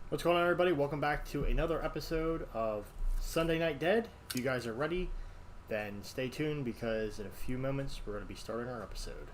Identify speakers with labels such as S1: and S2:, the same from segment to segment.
S1: What's going on, everybody? Welcome back to another episode of Sunday Night Dead. If you guys are ready, then stay tuned because in a few moments we're going to be starting our episode.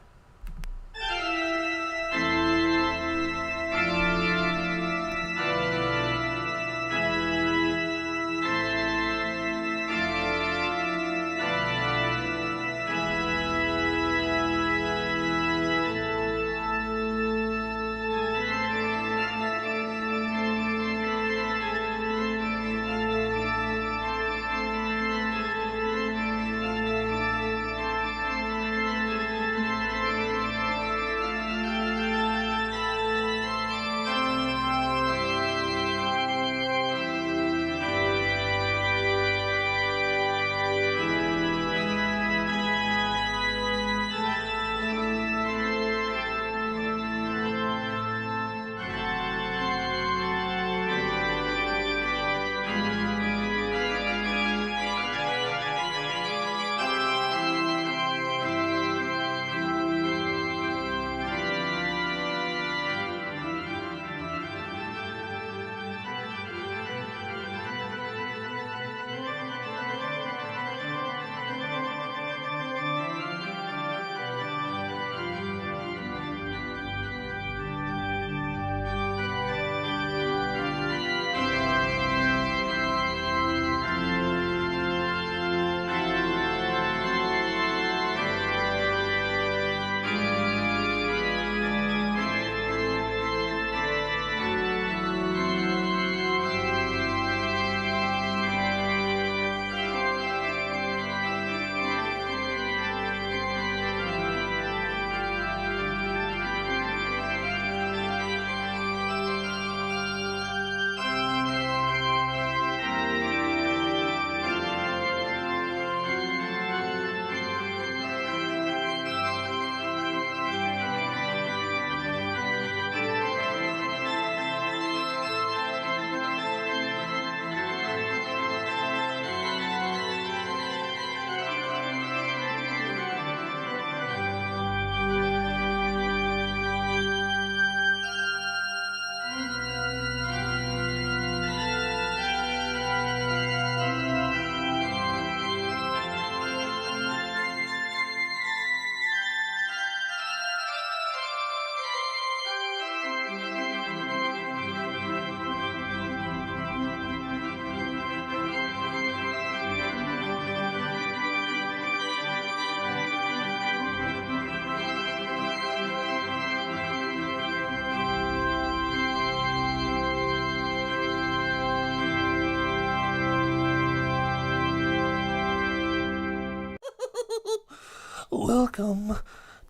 S2: Welcome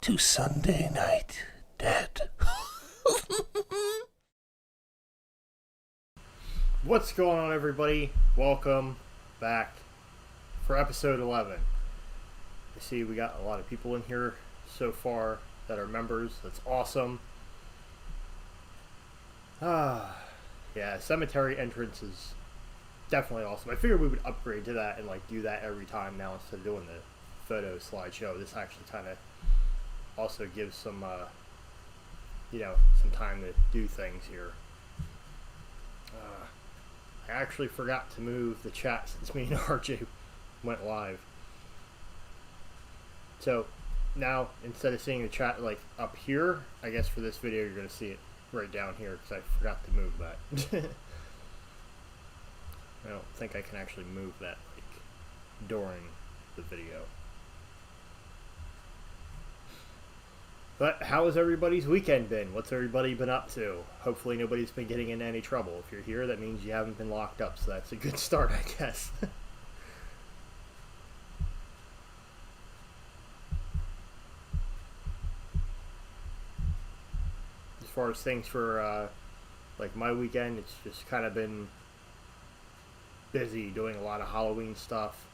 S2: to Sunday Night Dead.
S1: What's going on, everybody? Welcome back for episode 11. I see we got a lot of people in here so far that are members. That's awesome. Yeah, cemetery entrance is definitely awesome. I figured we would upgrade to that and do that every time now instead of doing the photo slideshow. This actually kind of also gives some some time to do things here. I actually forgot to move the chat since me and RJ went live. So now instead of seeing the chat up here, I guess for this video you're going to see it right down here because I forgot to move that. I don't think I can actually move that during the video. But how has everybody's weekend been? What's everybody been up to? Hopefully nobody's been getting into any trouble. If you're here, that means you haven't been locked up, so that's a good start, I guess. As far as things for my weekend, it's just kind of been busy doing a lot of Halloween stuff.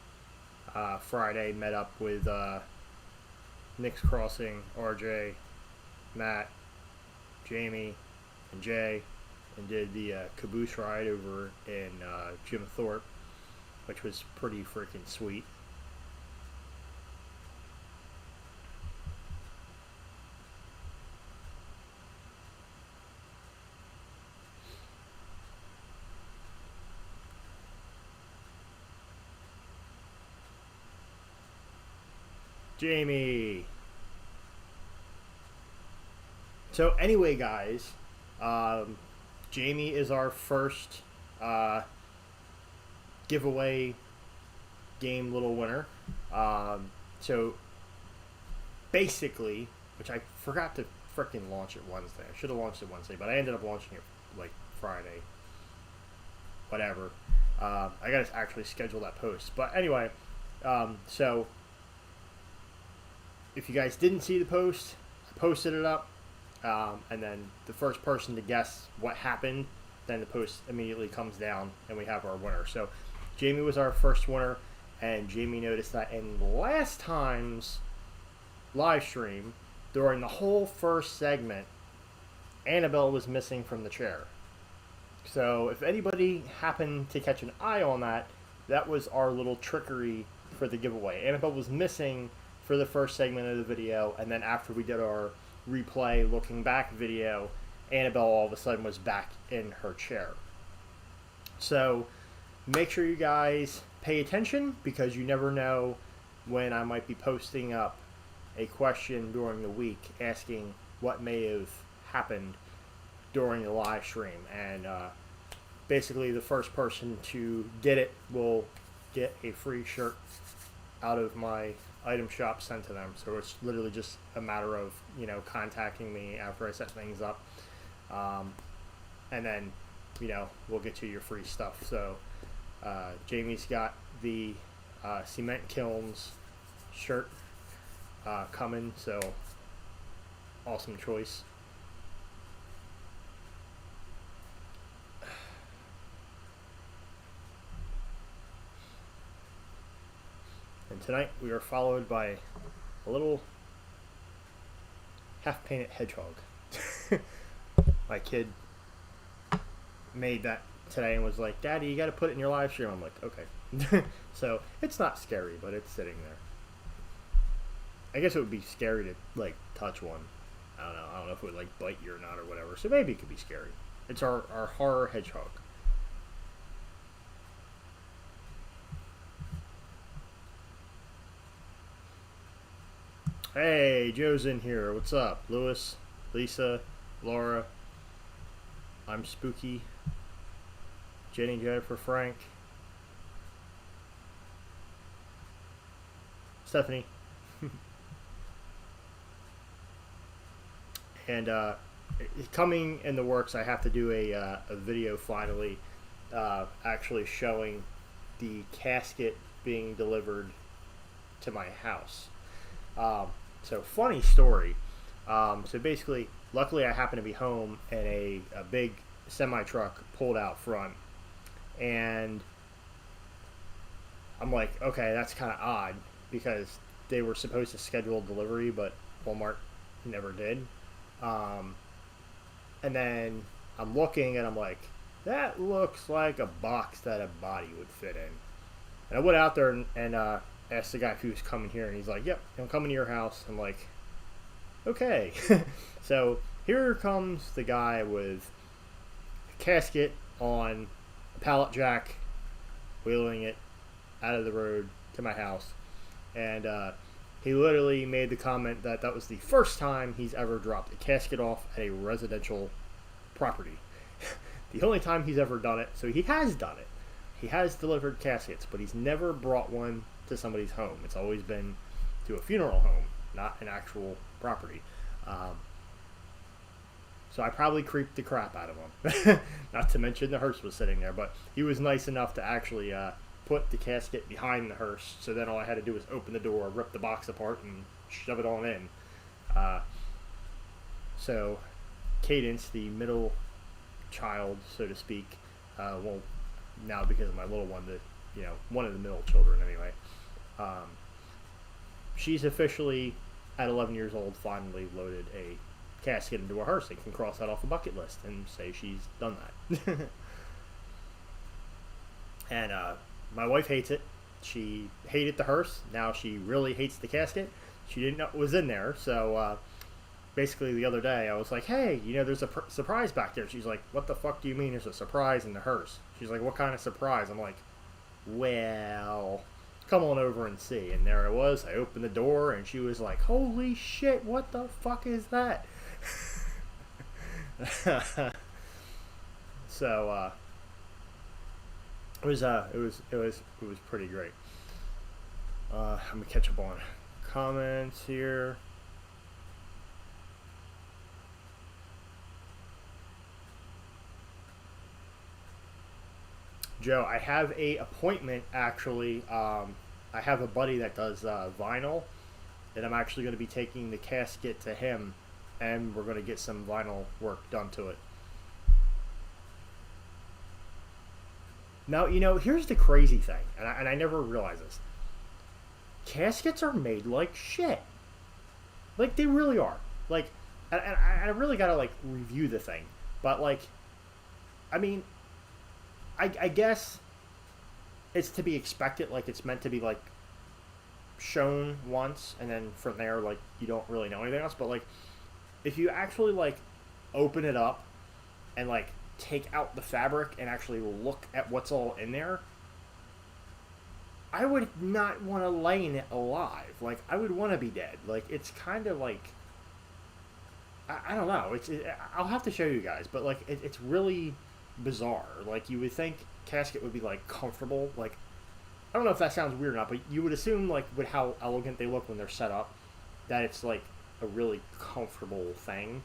S1: Friday met up with Nick's Crossing, RJ, Matt, Jamie, and Jay, and did the caboose ride over in Jim Thorpe, which was pretty freaking sweet. Jamie. So anyway, guys, Jamie is our first giveaway game little winner. So basically, which I forgot to freaking launch it Wednesday. I should have launched it Wednesday, but I ended up launching it like Friday. Whatever. I gotta actually schedule that post. But anyway, so if you guys didn't see the post, I posted it up. And then the first person to guess what happened, then the post immediately comes down and we have our winner. So Jamie was our first winner, and Jamie noticed that in last time's live stream, during the whole first segment, Annabelle was missing from the chair. So if anybody happened to catch an eye on that, that was our little trickery for the giveaway. Annabelle was missing for the first segment of the video, and then after we did our replay looking back video, Annabelle all of a sudden was back in her chair. So make sure you guys pay attention, because you never know when I might be posting up a question during the week asking what may have happened during the live stream, and basically the first person to get it will get a free shirt out of my item shop sent to them. So it's literally just a matter of, contacting me after I set things up, and then we'll get you your free stuff. So Jamie's got the Cement Kilns shirt coming, so awesome choice. And tonight we are followed by a little half-painted hedgehog. My kid made that today and was like, "Daddy, you got to put it in your live stream." I'm like, "Okay." So it's not scary, but it's sitting there. I guess it would be scary to touch one. I don't know if it would bite you or not or whatever. So maybe it could be scary. It's our horror hedgehog. Hey, Joe's in here. What's up? Lewis, Lisa, Laura. I'm Spooky. Jenny, Jennifer, Frank. Stephanie. And coming in the works, I have to do a video finally actually showing the casket being delivered to my house. So funny story. So basically, luckily I happened to be home, and a big semi-truck pulled out front, and I'm like, okay, that's kind of odd, because they were supposed to schedule delivery, but Walmart never did. And then I'm looking, and I'm like, that looks like a box that a body would fit in. And I went out there and asked the guy who was coming here, and he's like, "Yep, I'm coming to your house." I'm like, okay. So here comes the guy with a casket on a pallet jack, wheeling it out of the road to my house. And he literally made the comment that that was the first time he's ever dropped a casket off at a residential property. The only time he's ever done it. So he has done it. He has delivered caskets, but he's never brought one to somebody's home. It's always been to a funeral home, not an actual property. So I probably creeped the crap out of him. Not to mention the hearse was sitting there, but he was nice enough to actually put the casket behind the hearse, so then all I had to do was open the door, rip the box apart, and shove it on in. So Cadence, the middle child, so to speak, well, now because of my little one, one of the middle children anyway, she's officially, at 11 years old, finally loaded a casket into a hearse and can cross that off a bucket list and say she's done that. And my wife hates it. She hated the hearse. Now she really hates the casket. She didn't know it was in there, so basically the other day I was like, "Hey, there's a surprise back there." She's like, "What the fuck do you mean there's a surprise in the hearse?" She's like, "What kind of surprise?" I'm like, "Well, come on over and see. And there I was. I opened the door, and she was like, holy shit, what the fuck is that? So it was pretty great. Let me catch up on comments here. Joe, I have a appointment actually. I have a buddy that does vinyl, and I'm actually going to be taking the casket to him, and we're going to get some vinyl work done to it. Now, here's the crazy thing, and I never realized this. Caskets are made like shit. Like, they really are. Like, and I really got to, like, review the thing. But, like, I mean, I guess it's to be expected. Like, it's meant to be, like, shown once, and then from there, like, you don't really know anything else. But, like, if you actually, like, open it up and, like, take out the fabric and actually look at what's all in there, I would not want to lay in it alive. Like, I would want to be dead. Like, it's kind of like, I don't know. I'll have to show you guys, but like, it's really bizarre. Like, you would think casket would be like comfortable. Like, I don't know if that sounds weird or not, but you would assume, like, with how elegant they look when they're set up, that it's like a really comfortable thing.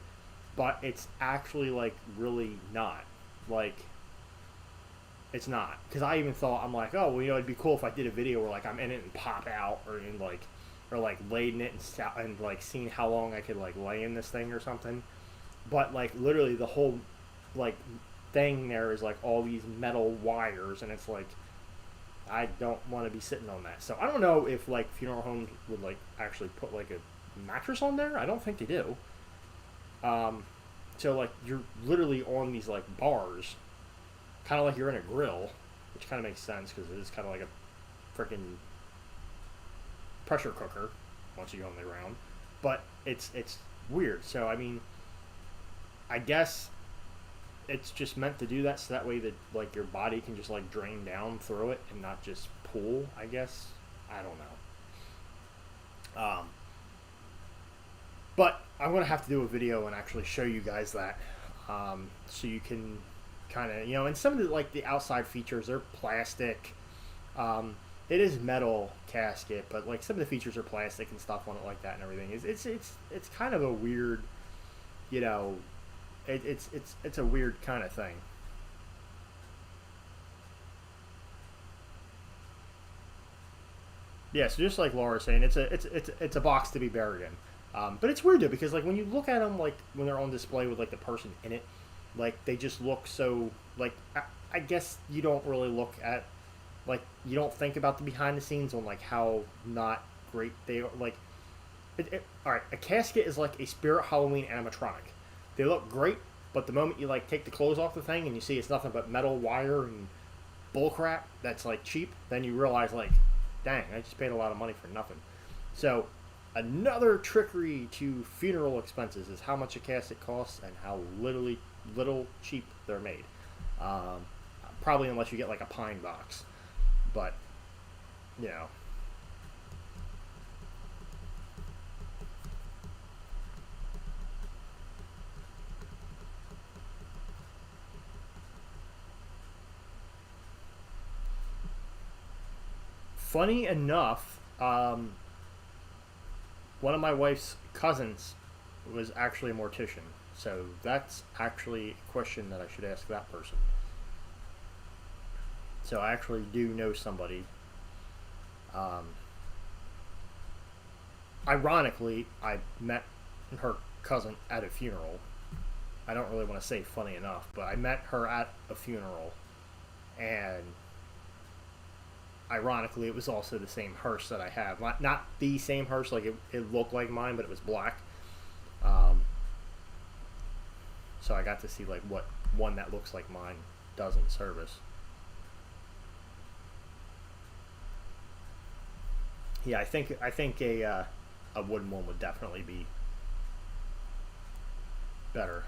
S1: But it's actually, like, really not. Like, it's not. Because I even thought, I'm like, oh, well, it'd be cool if I did a video where, like, I'm in it and pop out, or like laid in it and like seeing how long I could, like, lay in this thing or something. But, like, literally the whole, like, thing there is, like, all these metal wires, and it's like, I don't want to be sitting on that. So I don't know if, like, funeral homes would, like, actually put, like, a mattress on there. I don't think they do. So, like, you're literally on these, like, bars, kind of like you're in a grill, which kind of makes sense because it is kind of like a freaking pressure cooker once you go on the ground. But it's weird. So, I mean, I guess it's just meant to do that so that way that, like, your body can just, like, drain down through it and not just pool, I guess. I don't know. But I'm going to have to do a video and actually show you guys that, so you can kind of, and some of the, like, the outside features, they're plastic. It is metal casket, but, like, some of the features are plastic and stuff on it like that and everything. It's kind of a weird, it's a weird kind of thing. Yeah, so just like Laura's saying, it's a box to be buried in. But it's weird though, because, like, when you look at them, like, when they're on display with, like, the person in it, like, they just look so, like, I guess you don't really look at, like, you don't think about the behind the scenes on, like, how not great they are. Like, all right, a casket is like a Spirit Halloween animatronic. They look great, but the moment you, like, take the clothes off the thing and you see it's nothing but metal wire and bullcrap that's, like, cheap, then you realize, like, dang, I just paid a lot of money for nothing. So, another trickery to funeral expenses is how much a casket costs and how little cheap they're made. Probably unless you get, like, a pine box. But, funny enough, one of my wife's cousins was actually a mortician. So that's actually a question that I should ask that person. So I actually do know somebody. Um, Ironically, I met her cousin at a funeral. I don't really want to say funny enough, but I met her at a funeral, and ironically, it was also the same hearse that I have. Not the same hearse, like, it looked like mine, but it was black. Um, so I got to see, like, what one that looks like mine does in service. Yeah, I think a wooden one would definitely be better.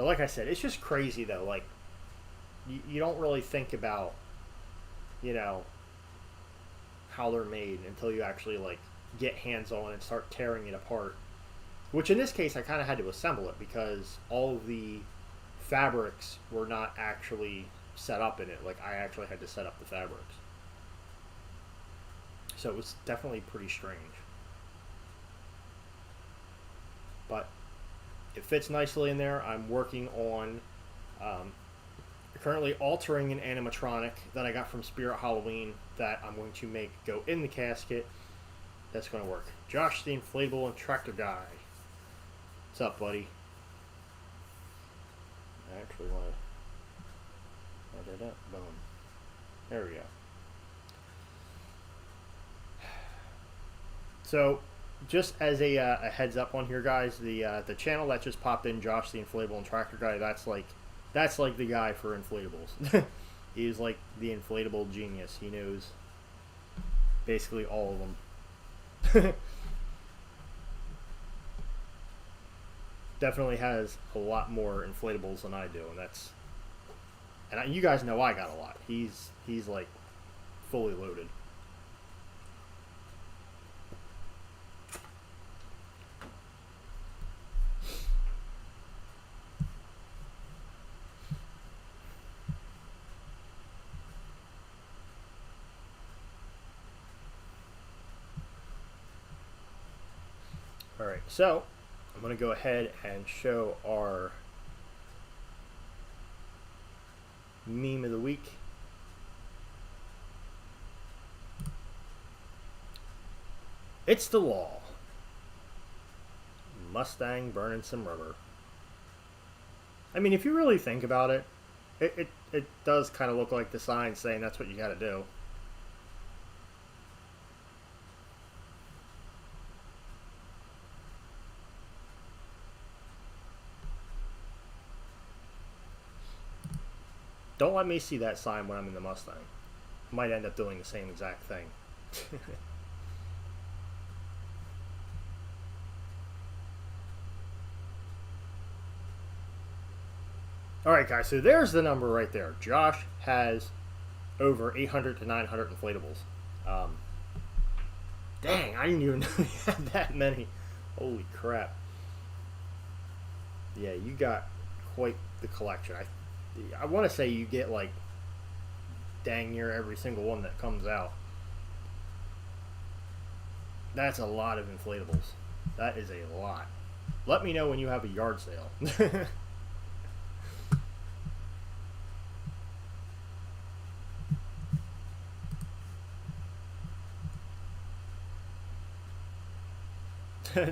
S1: But like I said, it's just crazy though. Like you don't really think about, you know, how they're made until you actually like get hands on and start tearing it apart. Which in this case, I kind of had to assemble it because all of the fabrics were not actually set up in it. Like I actually had to set up the fabrics. So it was definitely pretty strange. But it fits nicely in there. I'm working on currently altering an animatronic that I got from Spirit Halloween that I'm going to make go in the casket. That's going to work. Josh the Inflatable and Tractor Guy. What's up, buddy? I actually want to... Boom. There we go. So, just as a heads up on here, guys, the channel that just popped in, Josh the Inflatable and Tractor Guy, that's like the guy for inflatables. He's like the inflatable genius. He knows basically all of them. Definitely has a lot more inflatables than I do, and you guys know I got a lot. He's like fully loaded. Alright, so I'm going to go ahead and show our meme of the week. It's the law. Mustang burning some rubber. I mean, if you really think about it, it does kind of look like the sign saying that's what you got to do. Don't let me see that sign when I'm in the Mustang. I might end up doing the same exact thing. Alright guys, so there's the number right there. Josh has over 800 to 900 inflatables. Dang, I didn't even know he had that many. Holy crap. Yeah, you got quite the collection. I want to say you get like dang near every single one that comes out. That's a lot of inflatables. That is a lot. Let me know when you have a yard sale.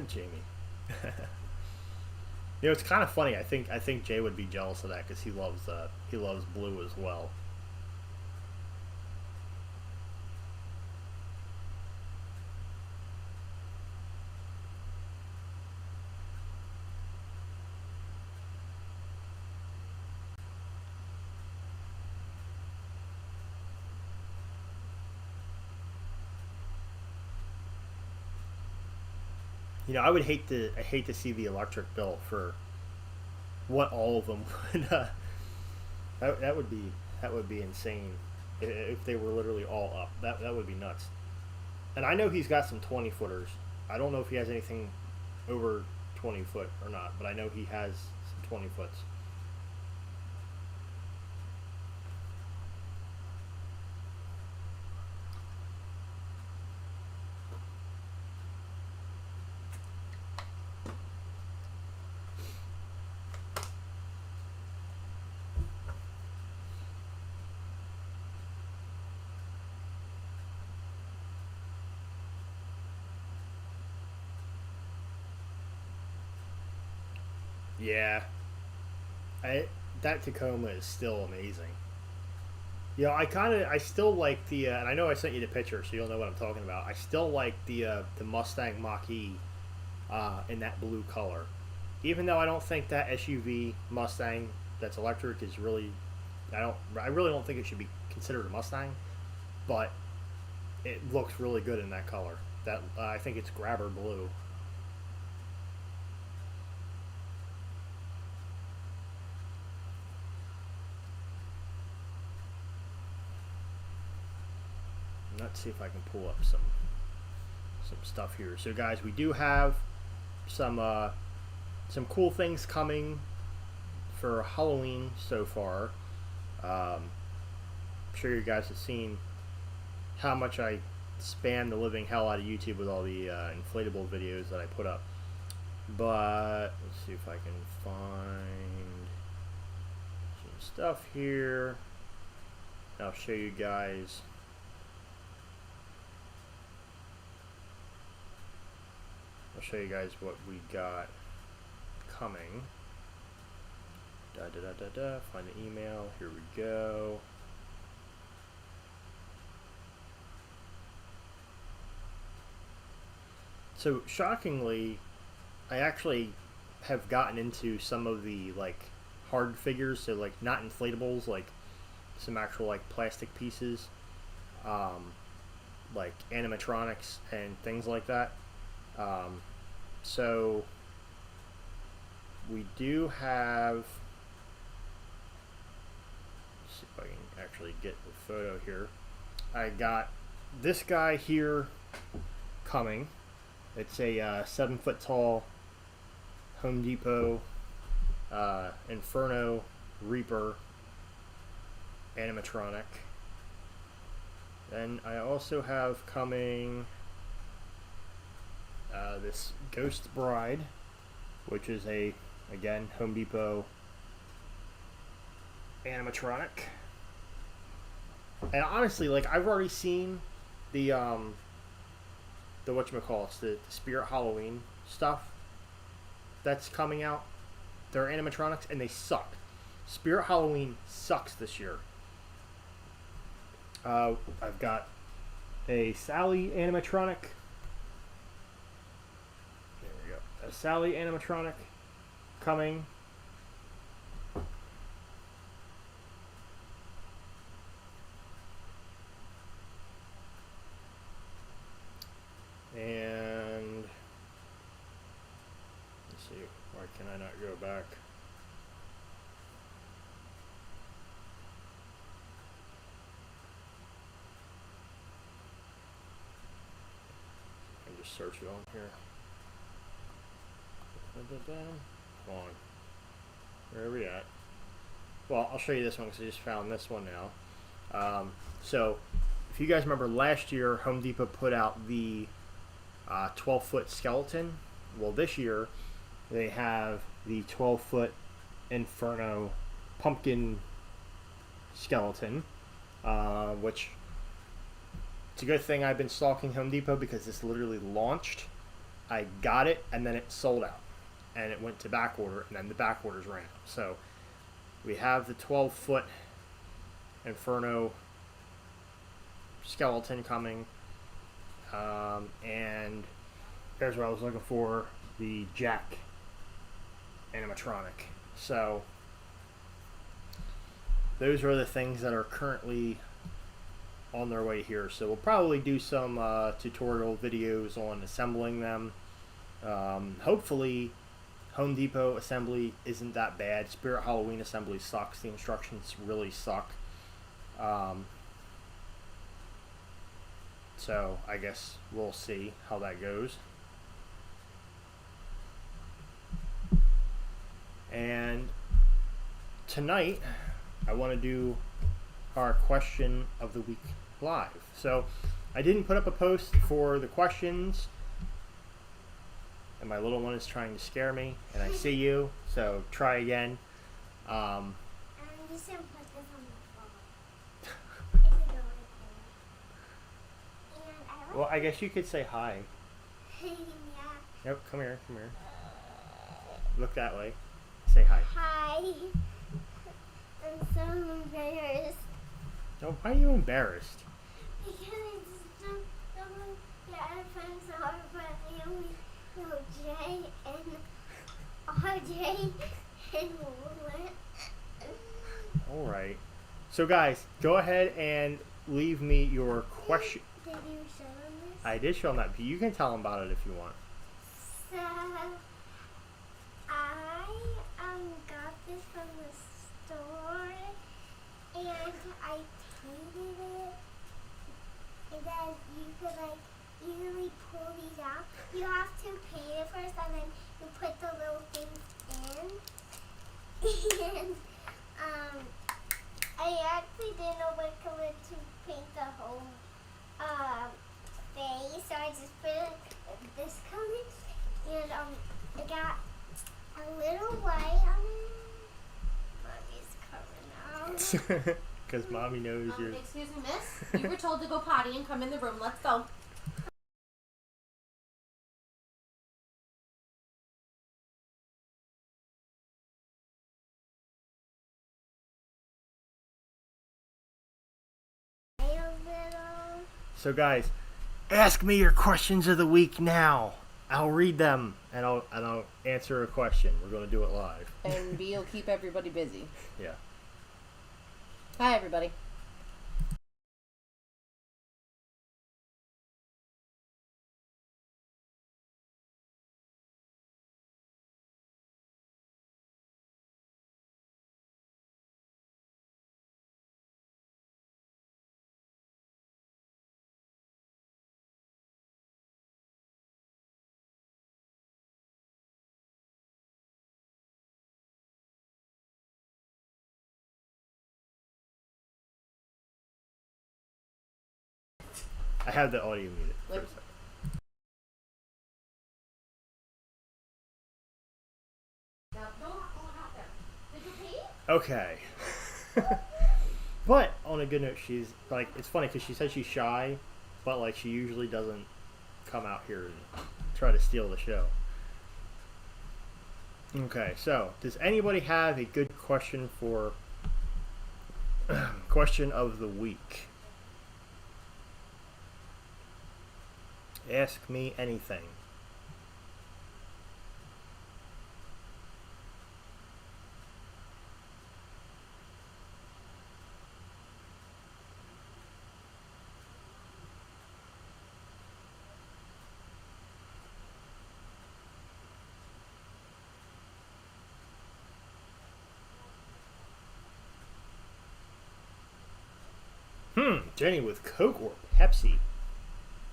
S1: Jamie. You know, it's kind of funny. I think Jay would be jealous of that because he loves blue as well. You know, I hate to see the electric bill for what all of them would. That would be insane if they were literally all up. That would be nuts. And I know he's got some 20-footers. I don't know if he has anything over 20 foot or not, but I know he has some 20 foots. Yeah, that Tacoma is still amazing. You know, I still like the, and I know I sent you the picture, so you'll know what I'm talking about. I still like the Mustang Mach-E in that blue color, even though I don't think that SUV Mustang that's electric is really, I really don't think it should be considered a Mustang, but it looks really good in that color. That I think it's grabber blue. let's see if I can pull up some stuff here. So guys, we do have some cool things coming for Halloween so far. I'm sure you guys have seen how much I spam the living hell out of YouTube with all the inflatable videos that I put up. But let's see if I can find some stuff here. I'll show you guys. I'll show you guys what we got coming. Find the email. Here we go. So shockingly, I actually have gotten into some of the like hard figures, so like not inflatables, like some actual like plastic pieces, like animatronics and things like that. So we do have, let's see if I can actually get the photo here. I got this guy here coming. It's a 7 foot tall Home Depot Inferno Reaper animatronic. Then I also have coming this Ghost Bride, which is again Home Depot animatronic. And honestly, like, I've already seen the whatchamacallits, the Spirit Halloween stuff that's coming out. They're animatronics and they suck. Spirit Halloween sucks this year. I've got a Sally animatronic. There we go. A Sally animatronic coming. And let's see, why can I not go back? I can just search it on here. Come on. Where are we at? Well, I'll show you this one because I just found this one now. So, if you guys remember last year, Home Depot put out the 12-foot skeleton. Well, this year they have the 12-foot Inferno pumpkin skeleton, which it's a good thing I've been stalking Home Depot because this literally launched. I got it and then it sold out, and it went to back order, and then the back orders ran out. So we have the 12-foot Inferno skeleton coming. And there's what I was looking for, the Jack animatronic. So those are the things that are currently on their way here. So we'll probably do some tutorial videos on assembling them. Hopefully Home Depot assembly isn't that bad. Spirit Halloween assembly sucks. The instructions really suck. So I guess we'll see how that goes. And tonight I want to do our question of the week live. So I didn't put up a post for the questions, and my little one is trying to scare me, and I see you, so try again.
S3: I'm just gonna put this on the phone. Is it going there? And I
S1: Well, I guess you could say hi.
S3: yeah.
S1: Yep, come here, come here. Look that way. Say hi.
S3: Hi. I'm so embarrassed
S1: No, why are you embarrassed?
S3: because it's someone that our friends are, but I only know Jay and RJ and Willett.
S1: Alright. So guys, go ahead and leave me your question.
S3: Did you show them this?
S1: I did show them that, but you can tell them about it if you want.
S3: So I got this from the store and I painted it and then you could like easily pull these out. You have to paint it first, and then you put the little things in. And I actually didn't know what color to paint the whole face, so I just put this color, and I got a little white on it. Mommy's coming out.
S1: Because mommy knows you're.
S4: Excuse me, miss. You were told to go potty and come in the room. Let's go.
S3: A little.
S1: So guys, ask me your questions of the week now. I'll read them and I'll answer a question. We're gonna do it live.
S4: And B will keep everybody busy.
S1: Yeah.
S4: Hi, everybody.
S1: I have the audio muted for a
S4: Wait.
S1: second.
S4: Now, don't go out there. Did you pee?
S1: Okay. But on a good note, she's like, it's funny because she says she's shy, but like she usually doesn't come out here and try to steal the show. Okay, so does anybody have a good question for question of the week? Ask me anything. Jenny with Coke or Pepsi?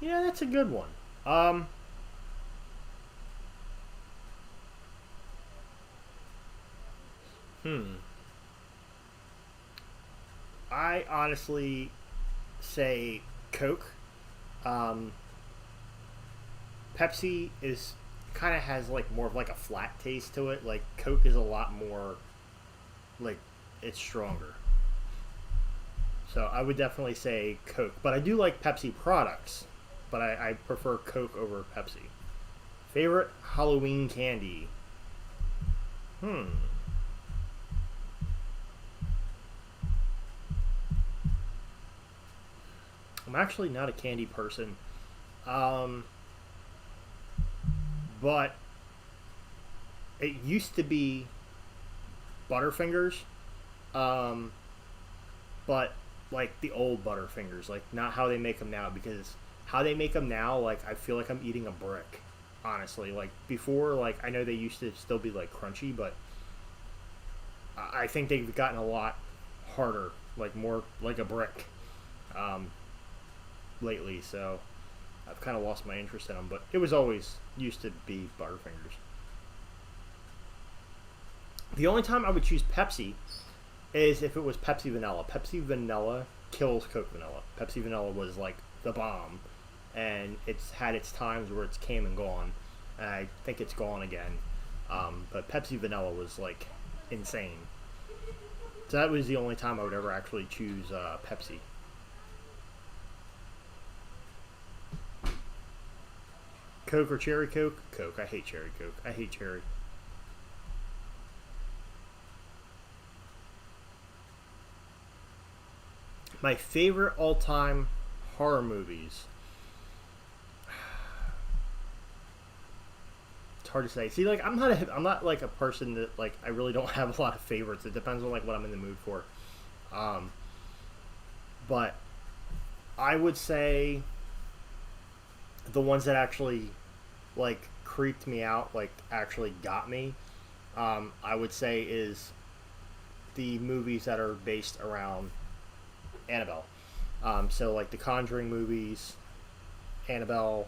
S1: Yeah, that's a good one. I honestly say Coke. Pepsi is kind of has like more of like a flat taste to it. Like Coke is a lot more like it's stronger. So I would definitely say Coke, but I do like Pepsi products, but I prefer Coke over Pepsi. Favorite Halloween candy? I'm actually not a candy person. But it used to be Butterfingers. But like the old Butterfingers, like not how they make them now, because how they make them now, like I feel like I'm eating a brick. Honestly, like before, like I know they used to still be like crunchy, but I think they've gotten a lot harder, like more like a brick, lately. So I've kind of lost my interest in them, but it was always used to be Butterfingers. The only time I would choose Pepsi is if it was Pepsi Vanilla. Pepsi Vanilla kills Coke Vanilla. Pepsi Vanilla was like the bomb, and it's had its times where it's came and gone. And I think it's gone again. But Pepsi Vanilla was like insane. So that was the only time I would ever actually choose Pepsi. Coke or Cherry Coke? Coke. I hate Cherry Coke. I hate cherry. My favorite all-time horror movies. It's hard to say. See, like I'm not like a person that like I really don't have a lot of favorites. It depends on like what I'm in the mood for. But I would say the ones that actually like creeped me out, like actually got me, I would say is the movies that are based around Annabelle. So like the Conjuring movies, Annabelle,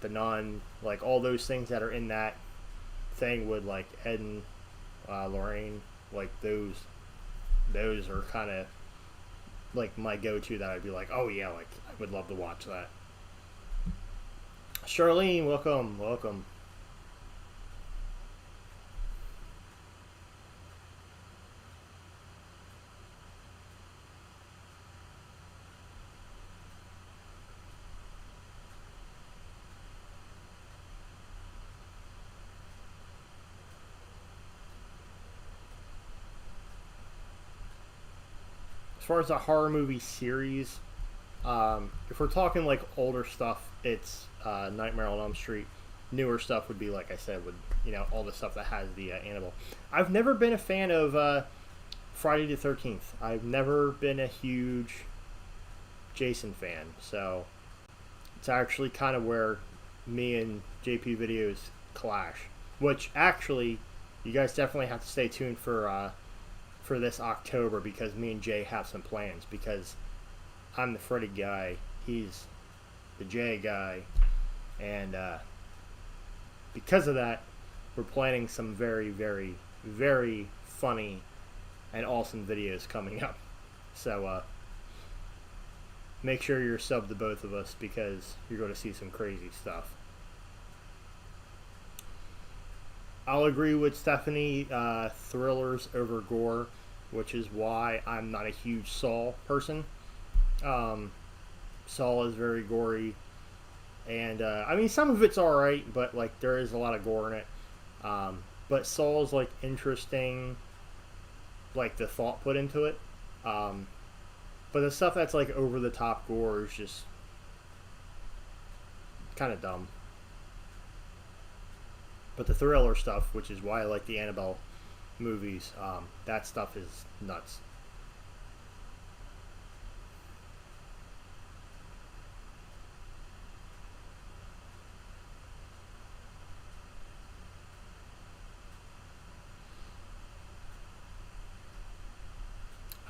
S1: The Nun, like all those things that are in that thing with like Ed and Lorraine, like those are kind of like my go-to that I'd be like, oh yeah, like I would love to watch that. Charlene, welcome, welcome. As far as a horror movie series, if we're talking like older stuff, it's Nightmare on Elm Street. Newer stuff would be like I said, with all the stuff that has the Annabelle. I've never been a fan of Friday the 13th. I've never been a huge Jason fan, so it's actually kind of where me and JP Videos clash. Which actually, you guys definitely have to stay tuned for this October, because me and Jay have some plans, because I'm the Freddy guy, he's the Jay guy, and because of that, we're planning some very, very, very funny and awesome videos coming up. So make sure you're subbed to both of us, because you're going to see some crazy stuff. I'll agree with Stephanie, thrillers over gore, which is why I'm not a huge Saw person. Saw is very gory, and I mean, some of it's alright, but like there is a lot of gore in it. But Saw is like interesting, like the thought put into it. But the stuff that's like over the top gore is just kind of dumb. But the thriller stuff, which is why I like the Annabelle movies, that stuff is nuts.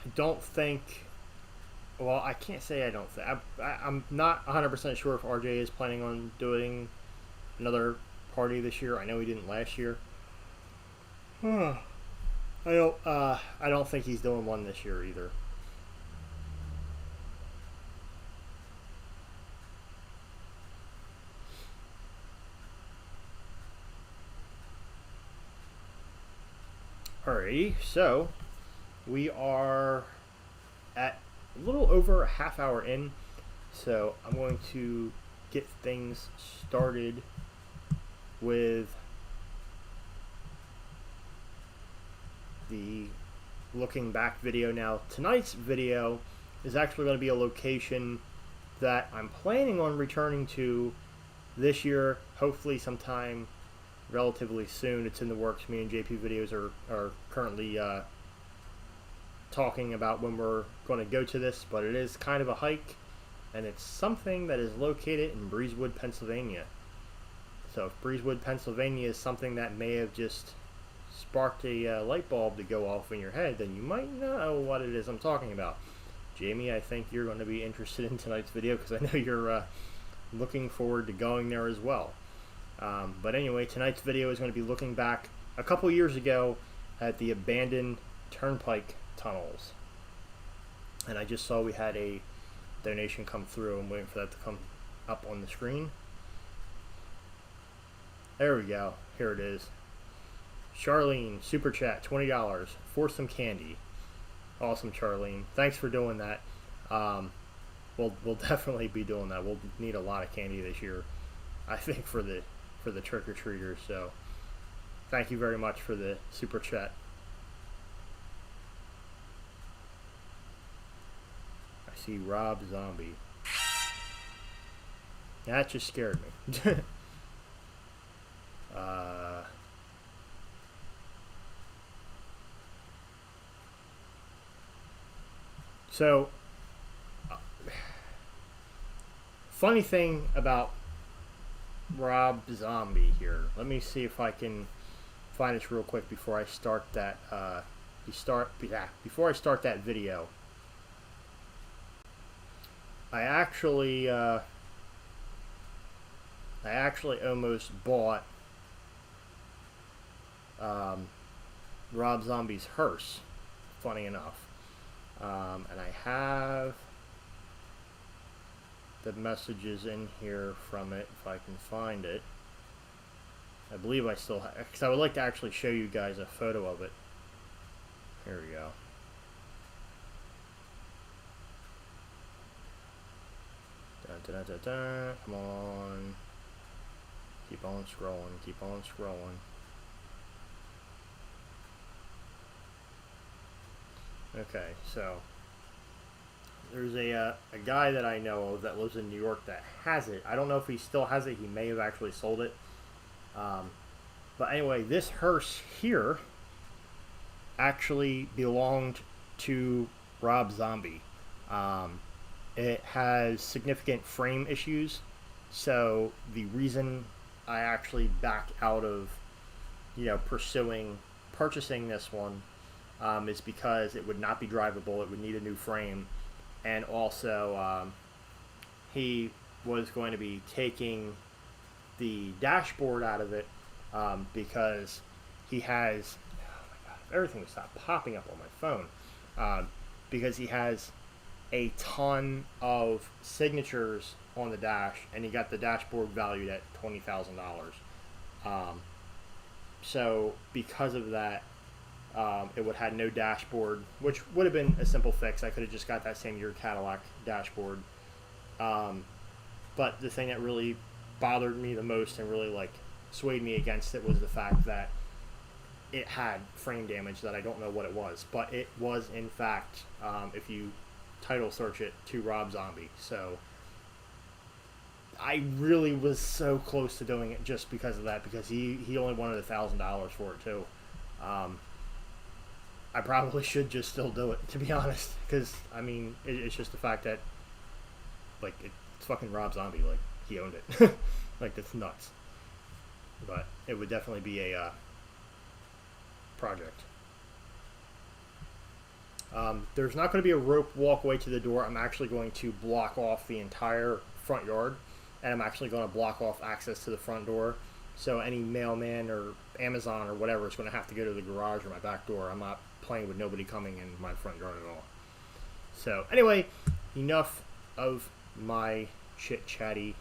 S1: I don't think. Well, I can't say I don't think. I'm not 100% sure if RJ is planning on doing another party this year. I know he didn't last year. I don't think he's doing one this year either. Alrighty, so we are at a little over a half hour in, so I'm going to get things started with the looking back video. Now, tonight's video is actually going to be a location that I'm planning on returning to this year, hopefully sometime relatively soon. It's in the works. Me and JP Videos are currently talking about when we're going to go to this, but it is kind of a hike, and it's something that is located in Breezewood, Pennsylvania. So if Breezewood, Pennsylvania is something that may have just sparked a light bulb to go off in your head, then you might know what it is I'm talking about. Jamie, I think you're going to be interested in tonight's video, because I know you're looking forward to going there as well. But anyway, tonight's video is going to be looking back a couple years ago at the abandoned turnpike tunnels. And I just saw we had a donation come through. I'm waiting for that to come up on the screen. There we go. Here it is. Charlene, super chat, $20 for some candy. Awesome, Charlene. Thanks for doing that. We'll definitely be doing that. We'll need a lot of candy this year, I think, for the trick-or-treaters. So thank you very much for the super chat. I see Rob Zombie. That just scared me. So, funny thing about Rob Zombie here. Let me see if I can find this real quick before I start that. Before I start that video. I actually almost bought Rob Zombie's hearse, funny enough. And I have the messages in here from it, if I can find it. I believe I still have, because I would like to actually show you guys a photo of it. Here we go. Come on. Keep on scrolling, keep on scrolling. Okay, so there's a guy that I know of that lives in New York that has it. I don't know if he still has it. He may have actually sold it. But anyway, this hearse here actually belonged to Rob Zombie. It has significant frame issues, so the reason I actually backed out of, purchasing this one is because it would not be drivable. It would need a new frame, and also he was going to be taking the dashboard out of it because he has, oh my god, everything would stop popping up on my phone, because he has a ton of signatures on the dash, and he got the dashboard valued at $20,000. So because of that, it would have had no dashboard, which would have been a simple fix. I could have just got that same year Cadillac dashboard. But the thing that really bothered me the most and really swayed me against it was the fact that it had frame damage that I don't know what it was, but it was in fact, if you title search it, to Rob Zombie. So I really was so close to doing it just because of that, because he only wanted $1,000 for it too. I probably should just still do it, to be honest, because I mean it's just the fact that it's fucking Rob Zombie, he owned it. That's nuts. But it would definitely be a project. There's not going to be a rope walkway to the door. I'm actually going to block off the entire front yard, and I'm actually going to block off access to the front door. So any mailman or Amazon or whatever is going to have to go to the garage or my back door. I'm not playing with nobody coming in my front yard at all. So anyway, enough of my chit-chatty.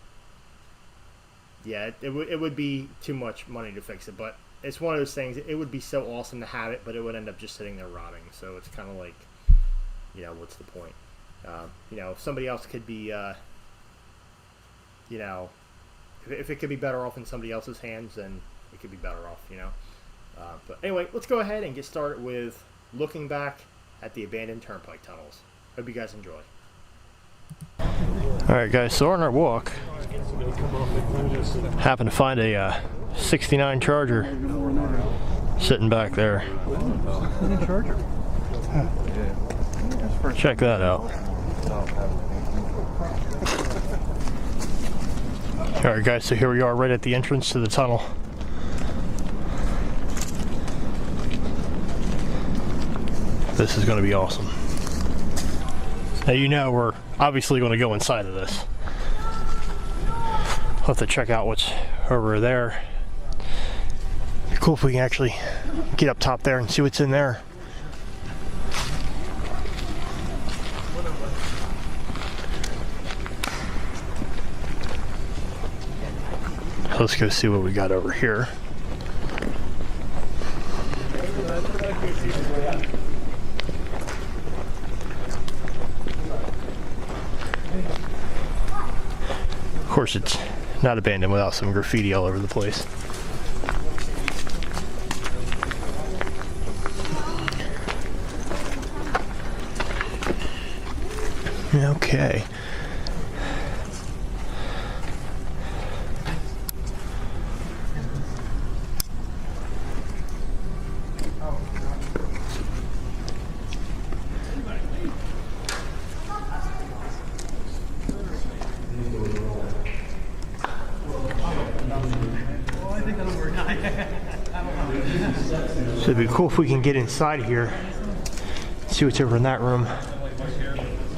S1: Yeah, it would be too much money to fix it, but it's one of those things. It would be so awesome to have it, but it would end up just sitting there rotting. So it's kind of like, what's the point? If somebody else could be, if it could be better off in somebody else's hands, then it could be better off, But anyway, let's go ahead and get started with looking back at the abandoned turnpike tunnels. Hope you guys enjoy. Alright guys, so on our walk, happened to find a 69 Charger sitting back there. Check that out. Alright guys, so here we are right at the entrance to the tunnel. This is going to be awesome. Now we're obviously going to go inside of this. We'll have to check out what's over there. Be cool if we can actually get up top there and see what's in there. Let's go see what we got over here. Of course, it's not abandoned without some graffiti all over the place. Okay. So it'd be cool if we can get inside here, see what's over in that room,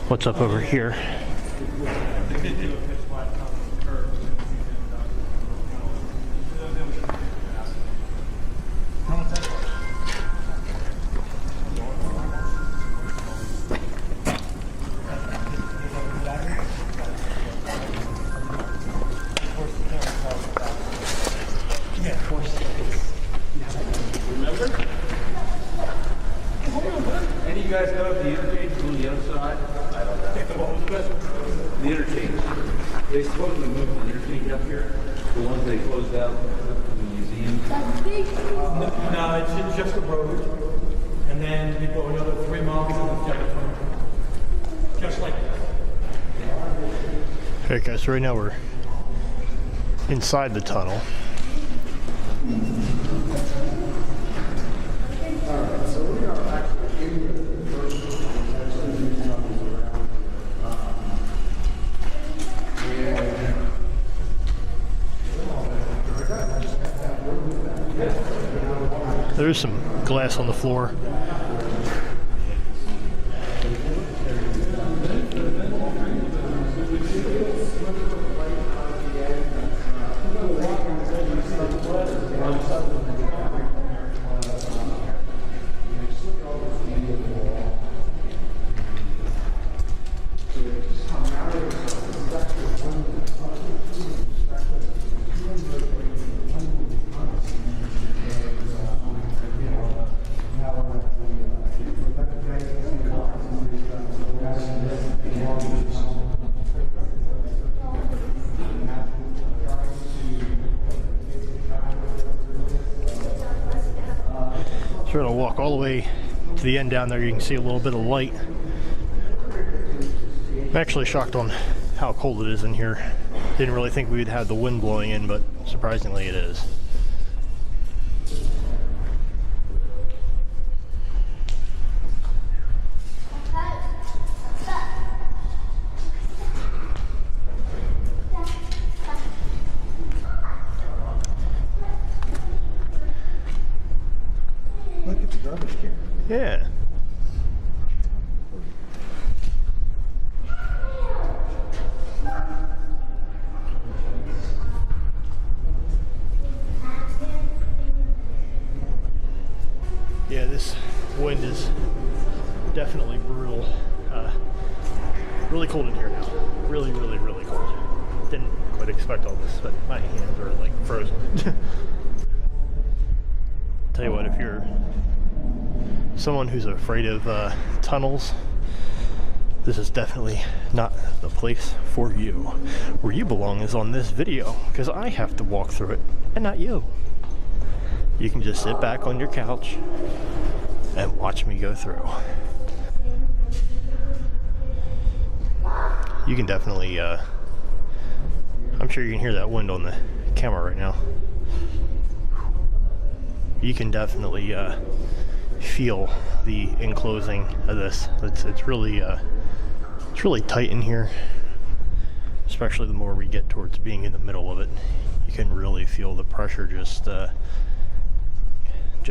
S1: what's up over here.
S5: did do a pitch black on the curve. How much that cost? Yeah, of course. Remember?
S6: Any of you guys know if the interchange is on the other side? I don't know.
S5: What was the question?
S6: The interchange. They supposedly moved the interchange up here. The ones they closed out from the museum.
S5: No, it's just a road, and then we go another 3 miles and it's Jefferson. Just like that.
S1: Okay, guys, so right now we're inside the tunnel. There's some glass on the floor. So we're gonna walk all the way to the end down there. You can see a little bit of light. I'm actually shocked on how cold it is in here. Didn't really think we'd have the wind blowing in, but surprisingly it is.
S2: Look at the garbage can.
S1: Yeah. Yeah, this wind is definitely brutal. Really cold in here now. Really, really, really cold. Didn't quite expect all this, but my hands are like frozen. Tell you what, if you're someone who's afraid of tunnels, this is definitely not the place for you. Where you belong is on this video, because I have to walk through it, and not you. You can just sit back on your couch and watch me go through. You can definitely, I'm sure you can hear that wind on the camera right now. You can definitely feel the enclosing of this. It's really tight in here, especially the more we get towards being in the middle of it. You can really feel the pressure just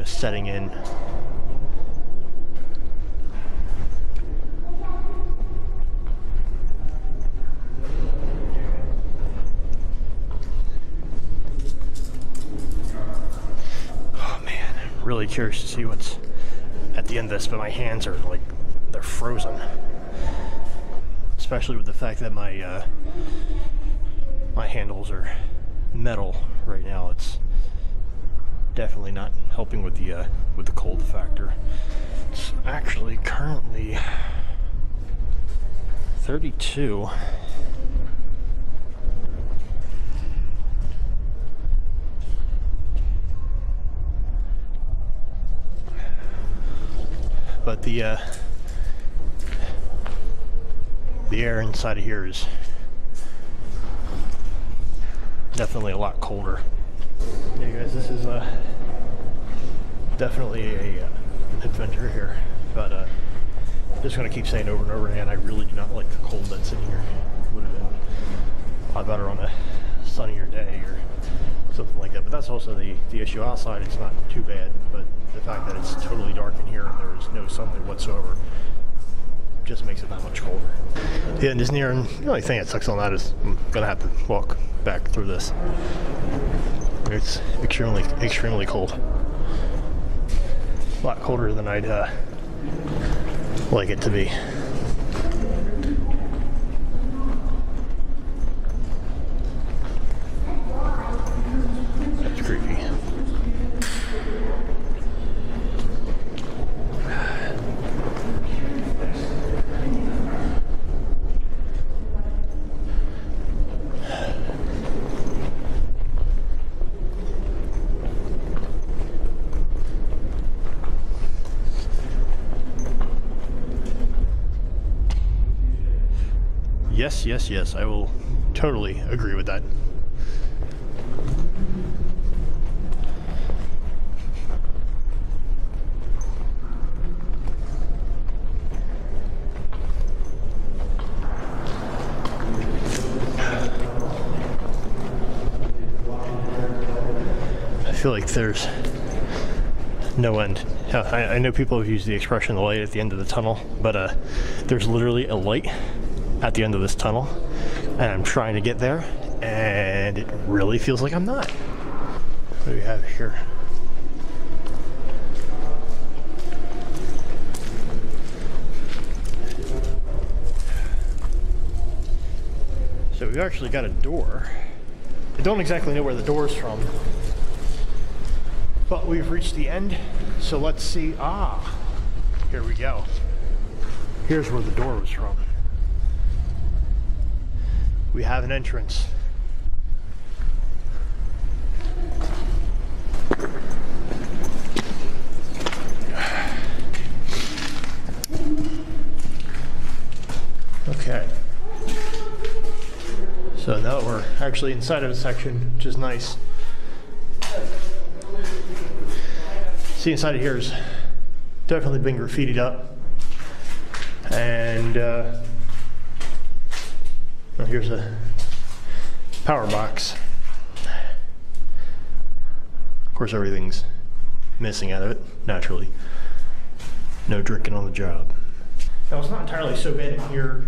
S1: setting in. Oh man, I'm really curious to see what's at the end of this, but my hands are like, they're frozen. Especially with the fact that my my handles are metal right now. It's definitely not helping with the cold factor. It's actually currently 32. But the air inside of here is definitely a lot colder. Yeah, guys, this is definitely an adventure here. But just gonna keep saying over and over again, I really do not like the cold that's in here. It would have been a lot better on a sunnier day or something like that. But that's also the issue. Outside, it's not too bad, but the fact that it's totally dark in here and there is no sunlight whatsoever just makes it that much colder. Yeah, and Disney, and the only thing that sucks on that is I'm gonna have to walk back through this. It's extremely cold. A lot colder than I'd like it to be. That's creepy. Yes, I will totally agree with that. I feel like there's no end. I know people have used the expression the light at the end of the tunnel, but there's literally a light at the end of this tunnel, and I'm trying to get there, and it really feels like I'm not. What do we have here? So we've actually got a door. I don't exactly know where the door is from, but we've reached the end, so let's see. Here we go. Here's where the door was from. We have an entrance. Okay. So now we're actually inside of a section, which is nice. See, inside of here is definitely been graffitied up. And well, here's a power box. Of course, everything's missing out of it, naturally. No drinking on the job. Now, it's not entirely so bad in here,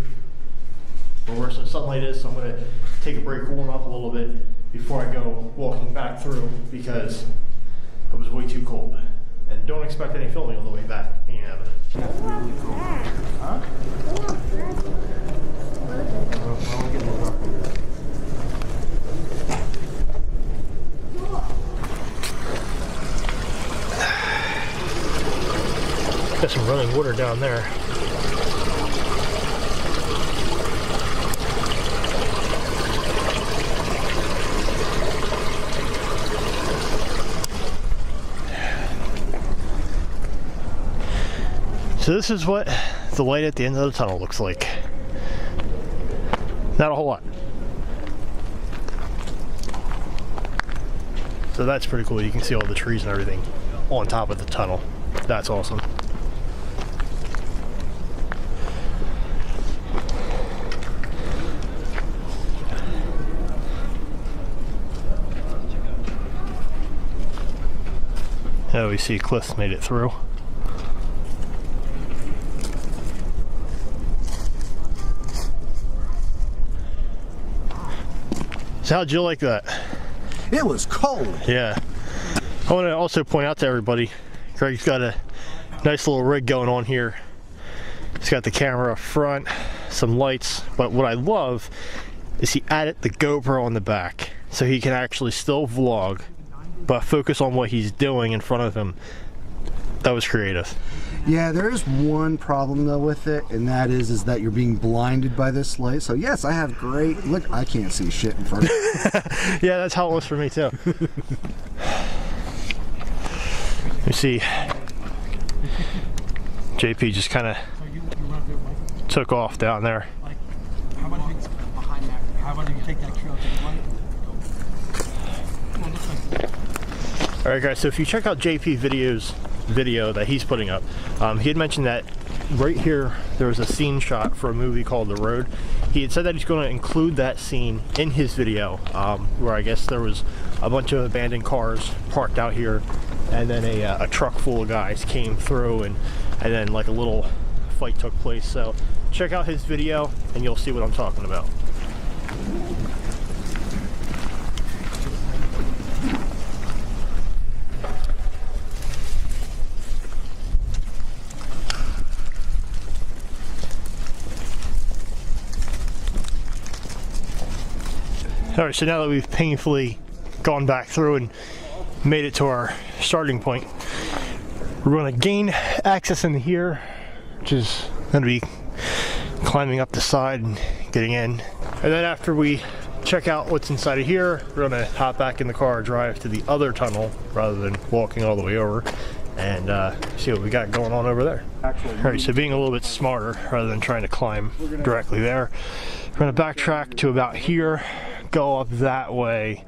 S1: but where some sunlight is, so I'm going to take a break, warm up a little bit before I go walking back through, because it was way too cold. And don't expect any filming on the way back. Ain't happening. Huh? Got some running water down there. So this is what the light at the end of the tunnel looks like. Not a whole lot. So that's pretty cool. You can see all the trees and everything on top of the tunnel. That's awesome. Now we see Cliff made it through. So how'd you like that?
S2: It was cold.
S1: Yeah. I want to also point out to everybody, Greg's got a nice little rig going on here. He's got the camera up front, some lights, but what I love is he added the GoPro on the back, so he can actually still vlog, but focus on what he's doing in front of him. That was creative.
S7: Yeah, there is one problem though with it, and that is that you're being blinded by this light. So yes, I have great look. I can't see shit in front of me.
S1: Yeah, that's how it was for me too. You see, JP just kind of took off down there.
S5: Like, how about if it's behind that? How about if you take that trail to the right?
S1: All right, guys. So if you check out JP video that he's putting up, he had mentioned that right here there was a scene shot for a movie called The Road. He had said that he's going to include that scene in his video, where I guess there was a bunch of abandoned cars parked out here, and then a truck full of guys came through, and then like a little fight took place. So check out his video and you'll see what I'm talking about. Alright, so now that we've painfully gone back through and made it to our starting point, we're going to gain access in here, which is going to be climbing up the side and getting in. And then after we check out what's inside of here, we're going to hop back in the car, drive to the other tunnel rather than walking all the way over, and see what we got going on over there. Alright, so being a little bit smarter rather than trying to climb directly there, we're going to backtrack to about here, go up that way,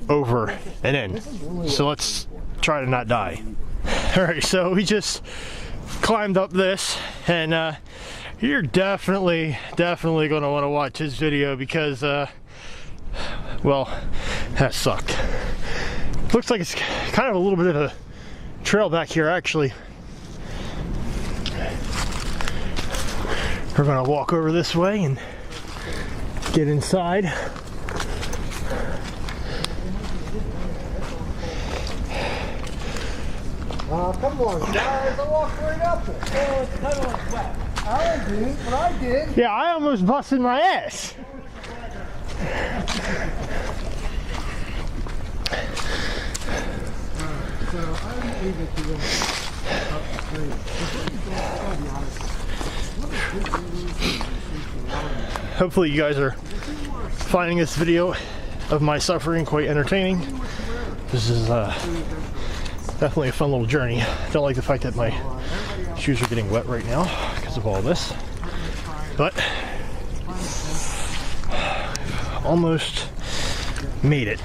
S1: over and in. So let's try to not die. Alright, so we just climbed up this, and you're definitely going to want to watch this video because, well, that sucked. Looks like it's kind of a little bit of a trail back here, actually. We're going to walk over this way and get inside.
S7: Come on, guys, I walked right up there. Oh, it's kind of wet. I didn't, but I did.
S1: Yeah, I almost busted my ass.
S7: So I'm able to go up straight.
S1: Hopefully you guys are finding this video of my suffering quite entertaining. This is definitely a fun little journey. I don't like the fact that my shoes are getting wet right now because of all this, but almost made it.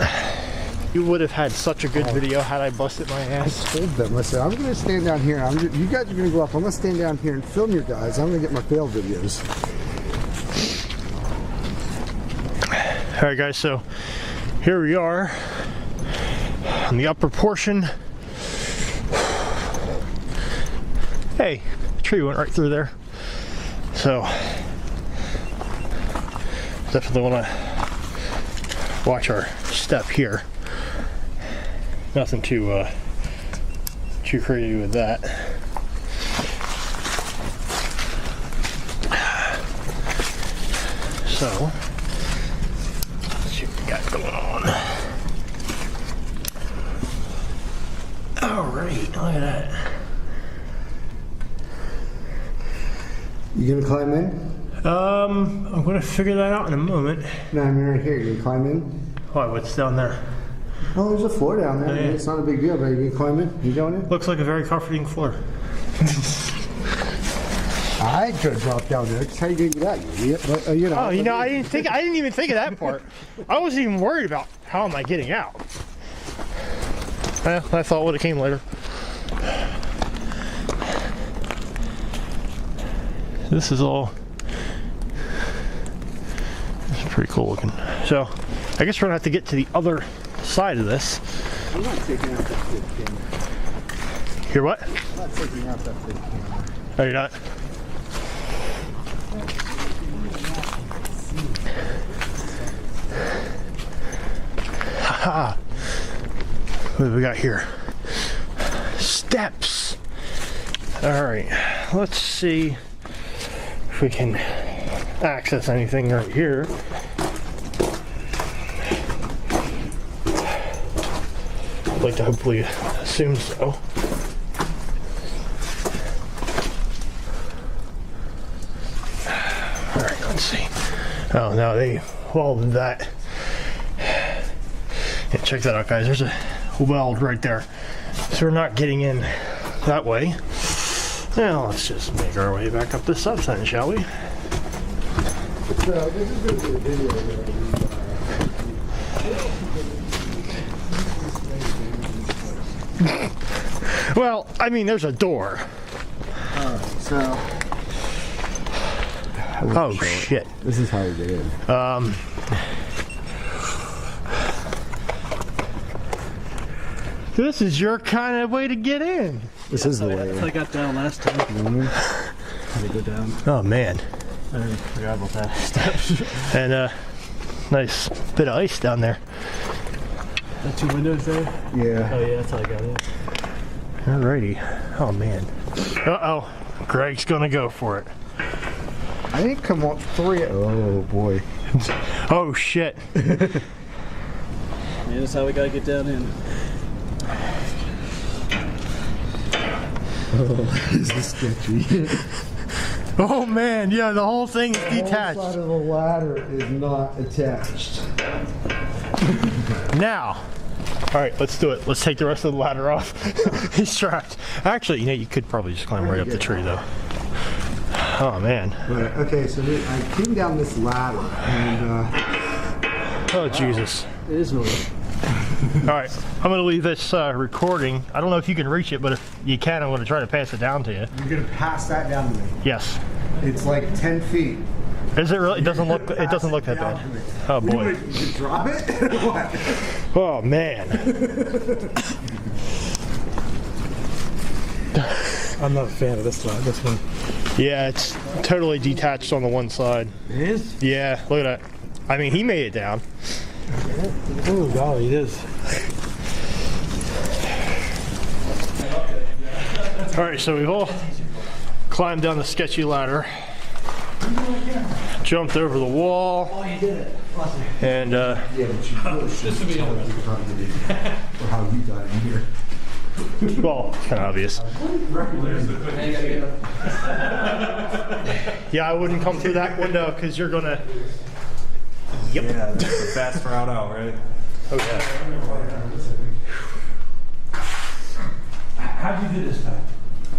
S1: You would have had such a good video had I busted my ass.
S7: I told them, I said, I'm going to stand down here. You guys are going to go up. I'm going to stand down here and film your guys. I'm going to get my fail videos.
S1: All right, guys, so here we are on the upper portion. Hey, the tree went right through there. So definitely want to watch our step here. Nothing too crazy with that. So let's see what we got going on. All right, look at that.
S7: You going to climb in?
S1: I'm gonna figure that out in a moment.
S7: No, I mean right here. You going to climb in?
S1: Why, what's down there?
S7: Oh, there's a floor down there.
S1: Oh, yeah.
S7: It's not a big deal, but you going to climb in? You going in?
S1: Looks like a very comforting floor.
S7: I could have dropped down there. That's how you get that, you idiot. But, you know.
S1: Oh, you know, I didn't even think of that part. I wasn't even worried about how am I getting out. Well, I thought would have came later. This is all. This is pretty cool looking. So, I guess we're gonna have to get to the other side of this.
S7: I'm not taking out that big camera.
S1: Hear what?
S7: I'm not taking out that big camera.
S1: Oh, you're not? Haha. What do we got here? Steps. All right. Let's see if we can access anything right here. I'd like to hopefully assume so. All right, let's see. Oh, no, they welded that. Yeah, check that out, guys. There's a weld right there. So we're not getting in that way. Now let's just make our way back up this south then, shall we?
S7: So this is going to be a video where
S1: Well, I mean, there's a door.
S7: Alright, so.
S1: Oh, shit.
S7: This is how you get in.
S1: This is your kind of way to get in.
S7: This is the way.
S8: I got down last time. Gotta go down.
S9: Oh man.
S8: I forgot about that step.
S9: And nice bit of ice down there.
S8: Got 2 windows there?
S7: Yeah.
S8: Oh yeah, that's how I got it.
S9: Alrighty. Oh man. Uh-oh. Greg's gonna go for it.
S7: I think come on 3. Oh boy.
S9: Oh shit.
S8: Yeah, that's how we gotta get down in.
S7: Oh, this is sketchy.
S9: Oh man, yeah, the whole thing is detached.
S7: The whole side of the ladder is not attached.
S9: Now. Alright, let's do it. Let's take the rest of the ladder off. He's trapped. Actually, you know, you could probably just climb right up the tree though. Oh man.
S7: But, okay, so I came down this ladder and
S9: Oh Jesus.
S8: It is noisy.
S9: Alright, I'm going to leave this recording. I don't know if you can reach it, but if you can, I'm going to try to pass it down to you.
S7: you're gonna pass that down to me.
S9: Yes.
S7: It's like 10 feet.
S9: Is it really? It doesn't look that bad. Oh boy.
S7: You can drop it? What?
S9: Oh man.
S8: I'm not a fan of this one.
S9: Yeah, it's totally detached on the one side.
S8: It is?
S9: Yeah, look at that. I mean, he made it down.
S8: Oh golly, it is.
S9: Alright, so we've all climbed down the sketchy ladder, jumped over the wall, and
S7: Yeah, but you really should tell what you're trying to do. Or how you got in here.
S9: well, it's kind of obvious. Yeah, I wouldn't come through that window because you're gonna. Yep.
S10: Yeah, that's the fast route out, right?
S9: Okay.
S5: How'd you do this time?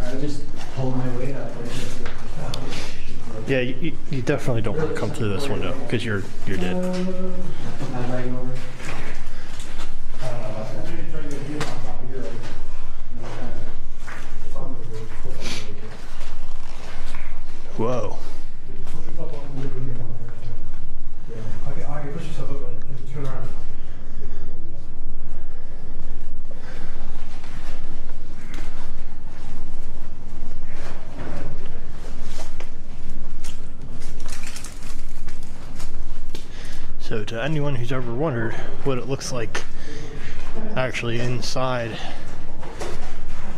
S8: I just pulled my weight up.
S9: Yeah, you definitely don't want to come through this window because you're dead.
S8: Put my leg over.
S9: Whoa.
S5: Okay, push yourself up and turn around.
S9: So to anyone who's ever wondered what it looks like actually inside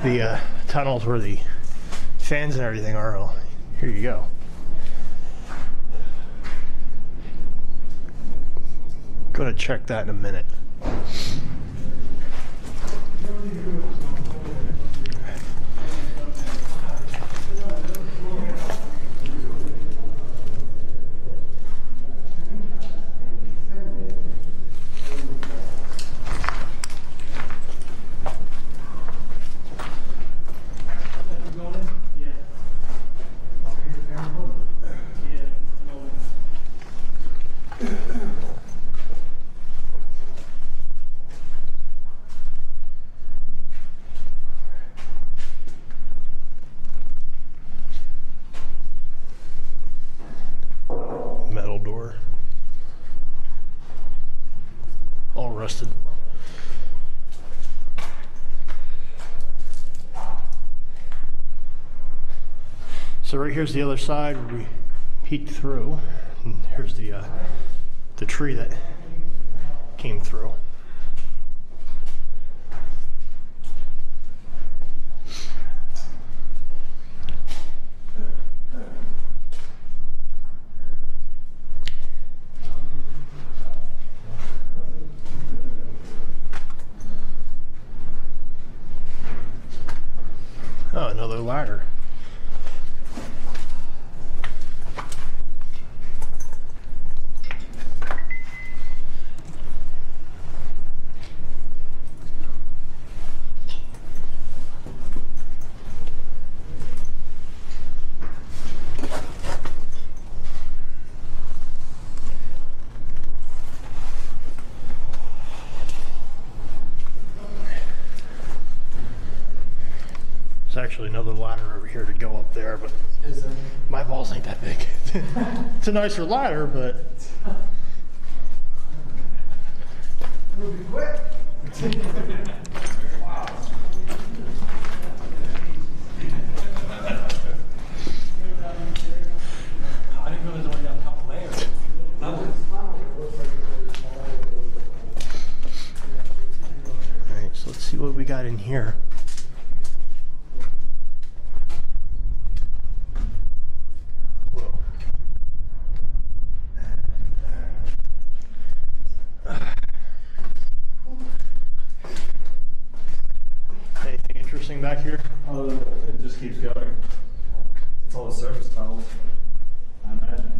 S9: the tunnels where the fans and everything are, well, here you go. Gonna check that in a minute. Metal door. All rusted. So right here's the other side where we peeked through. And here's the tree that came through. Oh, another ladder. There's actually another ladder over here to go up there, but my balls ain't that big. It's a nicer ladder, but
S7: It'll be quick.
S9: see what we got in here. Whoa. Anything interesting back here?
S10: Oh, it just keeps going. It's all the surface tunnels, I imagine.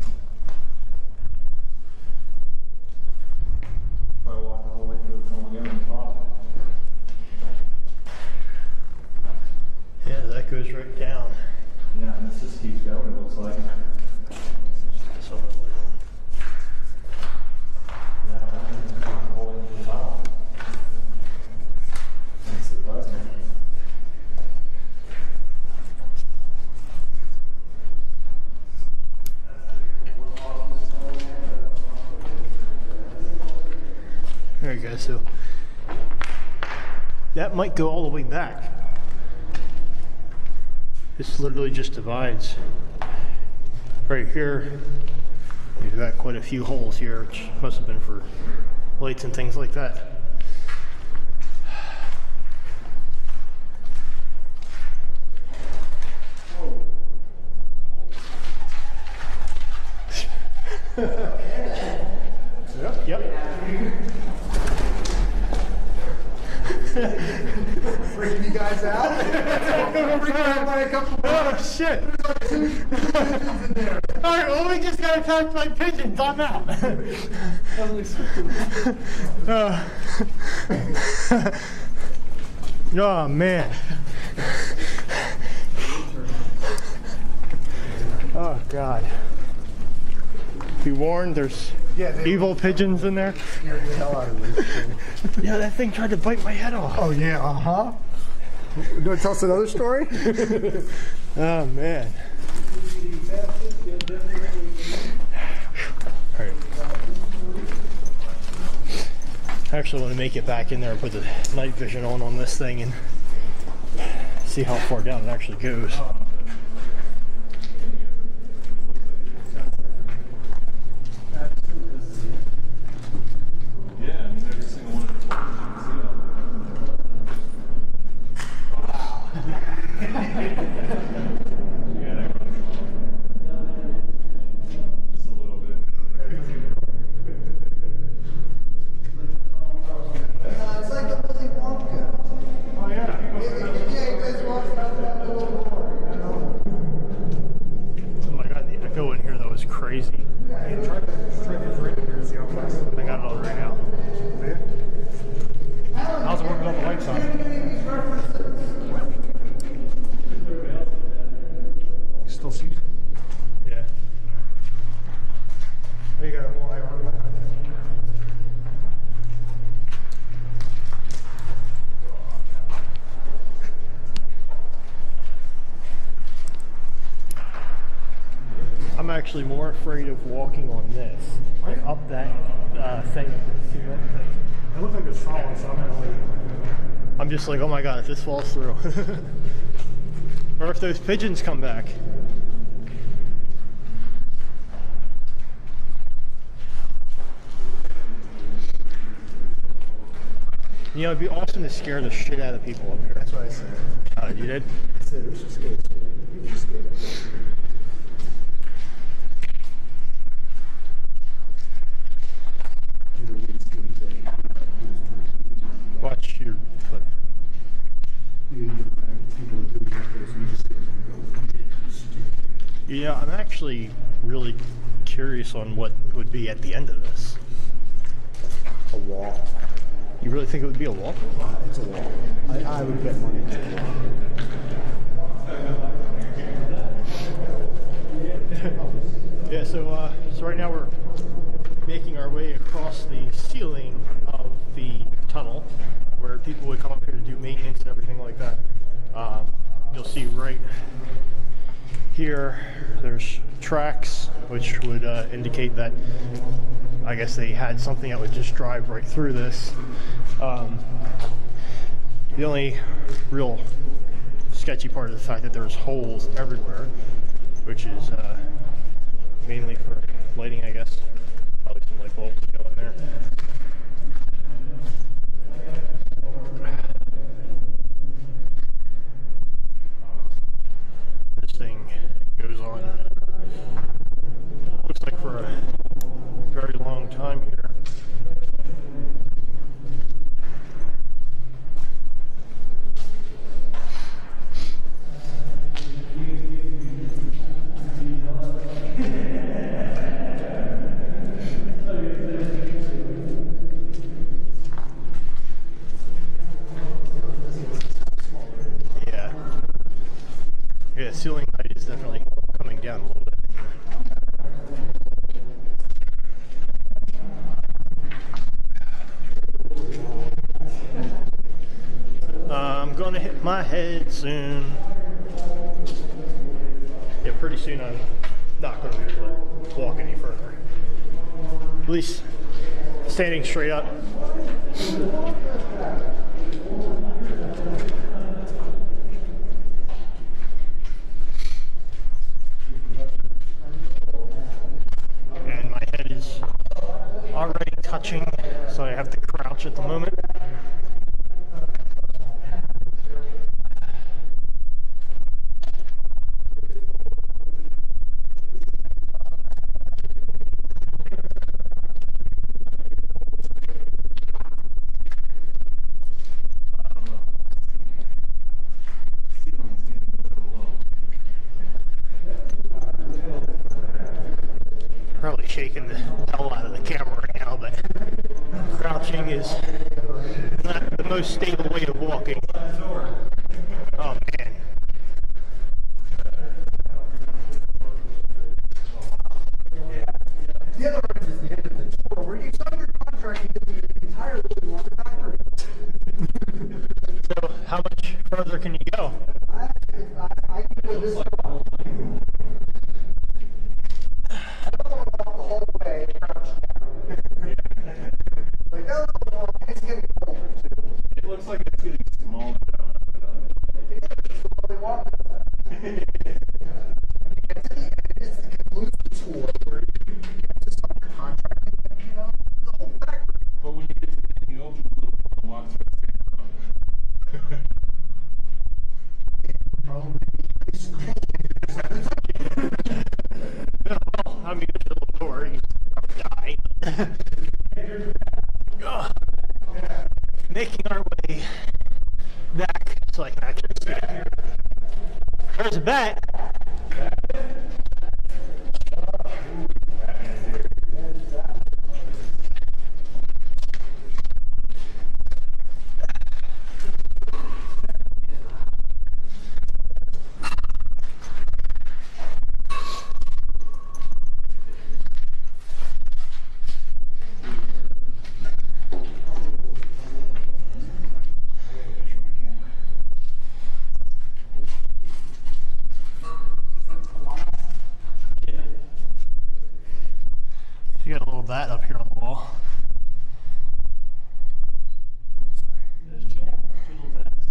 S10: If I walk the whole way through the tunnel again on the top.
S9: Yeah, that goes right down.
S10: Yeah, and this just keeps going, it looks like.
S9: This other way.
S10: Yeah, the whole way to the top. That surprised me.
S9: There you go. So that might go all the way back. This literally just divides. Right here, we've got quite a few holes here, which must have been for lights and things like that. Yep.
S7: Freaking you guys out?
S9: Oh shit! Alright, well we just got attacked by pigeons. I'm out. Oh man. Oh god. Be warned, there's evil pigeons in there.
S7: Scared the hell out of me.
S9: Yeah, that thing tried to bite my head off.
S7: Oh yeah, uh-huh. You want to tell us another story?
S9: Oh man. Alright. I actually want to make it back in there and put the night vision on this thing and see how far down it actually goes.
S10: Yeah, I mean, every single one of the photos you can see out there. Yeah, that goes. Just a little bit.
S7: It's like the Willy Wonka.
S10: Oh, yeah.
S7: Yeah, you guys walked out that little door, you know?
S9: Oh my god, the echo in here though is crazy.
S7: Yeah, try to frame here and see how fast.
S9: I got it all right now.
S10: How's it working without the lights on?
S7: You still see?
S9: Yeah.
S7: Oh, you got a little IR behind it.
S9: I'm actually more afraid of walking on this than up that thing. See that thing?
S10: It looks like it's solid, so I'm really...
S9: I'm just like, oh my god, if this falls through. Or if those pigeons come back. You know, it'd be awesome to scare the shit out of people up here.
S7: That's what I said.
S9: You did?
S7: I said it was just good. You were just good.
S9: Watch your foot. Yeah, I'm actually really curious on what would be at the end of this.
S7: A wall.
S9: You really think it would be a wall?
S7: It's a wall. I would bet money it's a wall.
S9: Yeah, so right now we're making our way across the ceiling of the tunnel where people would come up here to do maintenance and everything like that. You'll see right here there's tracks which would indicate that I guess they had something that would just drive right through this. The only real sketchy part of the fact that there's holes everywhere, which is mainly for lighting, I guess. Probably some light bulbs that go in there. ceiling height is definitely coming down a little bit. I'm gonna hit my head soon. Yeah, pretty soon I'm not gonna be able to walk any further. At least standing straight up. And my head is already touching, so I have to crouch at the moment. Probably shaking the hell out of the camera right now, but crouching is not the most stable way of walking. Oh man.
S2: The other end is the end of the tour where you sign your contract and get the entire living room factory.
S9: So how much further can you go?
S2: I can go this far. I don't want to walk the whole way crouched down. Like that was a long, it's getting colder too.
S6: It looks like it's getting smaller.
S2: It is, so they walk with that. It's the end, it's the conclusion tour where you get to sign your contract and you know, the whole factory.
S6: But when you get to the end, you open a little and walk through it.
S2: Probably.
S9: Well, I'm used to the door. You die. Ugh. Making our way back so I can actually see it. There's a bat. You got a little bat up here on the wall.
S8: There's two little bats.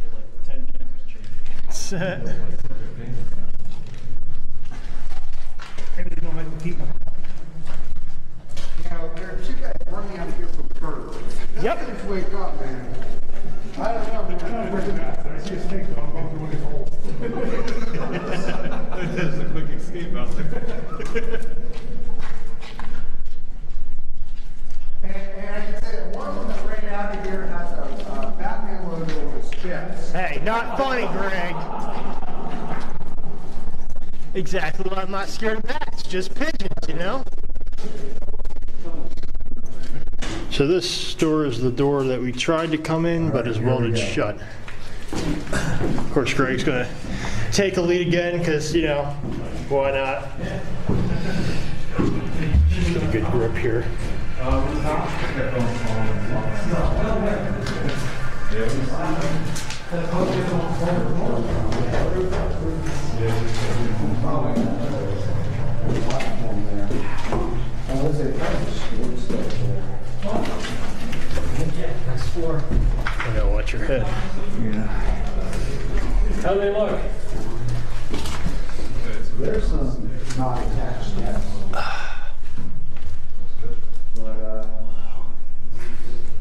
S8: They're like 10 cameras changing.
S2: Maybe they don't like the people. You know, there are two guys running out of here from birds.
S9: Yep.
S2: Things wake up, man. I don't know, man.
S10: I see a snake, so I'm going through one of his holes.
S6: There's a quick escape out there.
S2: And I can say that one of them that ran out of here has a Batman logo on his chest.
S9: Hey, not funny, Greg. Exactly why I'm not scared of bats. Just pigeons, you know? So this store is the door that we tried to come in, but is welded shut. Of course, Greg's gonna take a lead again, because, you know, why not? Just get a good grip here. I know, watch your head.
S8: How do they look?
S2: There's some not attached yet. But,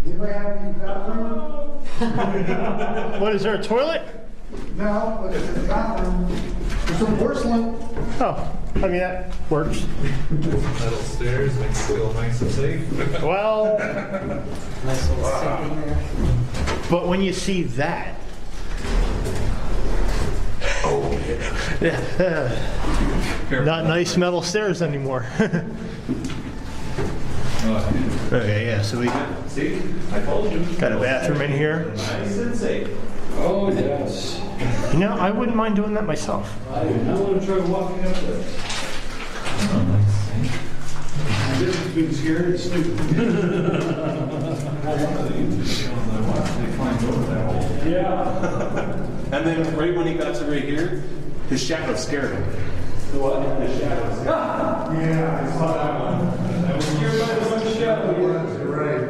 S2: anybody have any bathroom?
S9: What, is there a toilet?
S2: No, but it's in the bathroom. There's some porcelain.
S9: Oh, I mean, that works.
S6: Metal stairs makes you feel nice and safe.
S9: Well,
S2: Nice little sink in there.
S9: but when you see that, yeah, not nice metal stairs anymore. Okay, yeah, so we
S6: See, I told you.
S9: got a bathroom in here.
S6: Nice and safe. Oh, yes.
S9: You know, I wouldn't mind doing that myself.
S6: I want to try walking up there. The difference between scared and stupid.
S10: Yeah. And then right when he got to right here, his shadow scared him.
S6: The what? The shadows.
S10: Yeah, I saw that one. I was scared by the one shadow.
S2: You're right.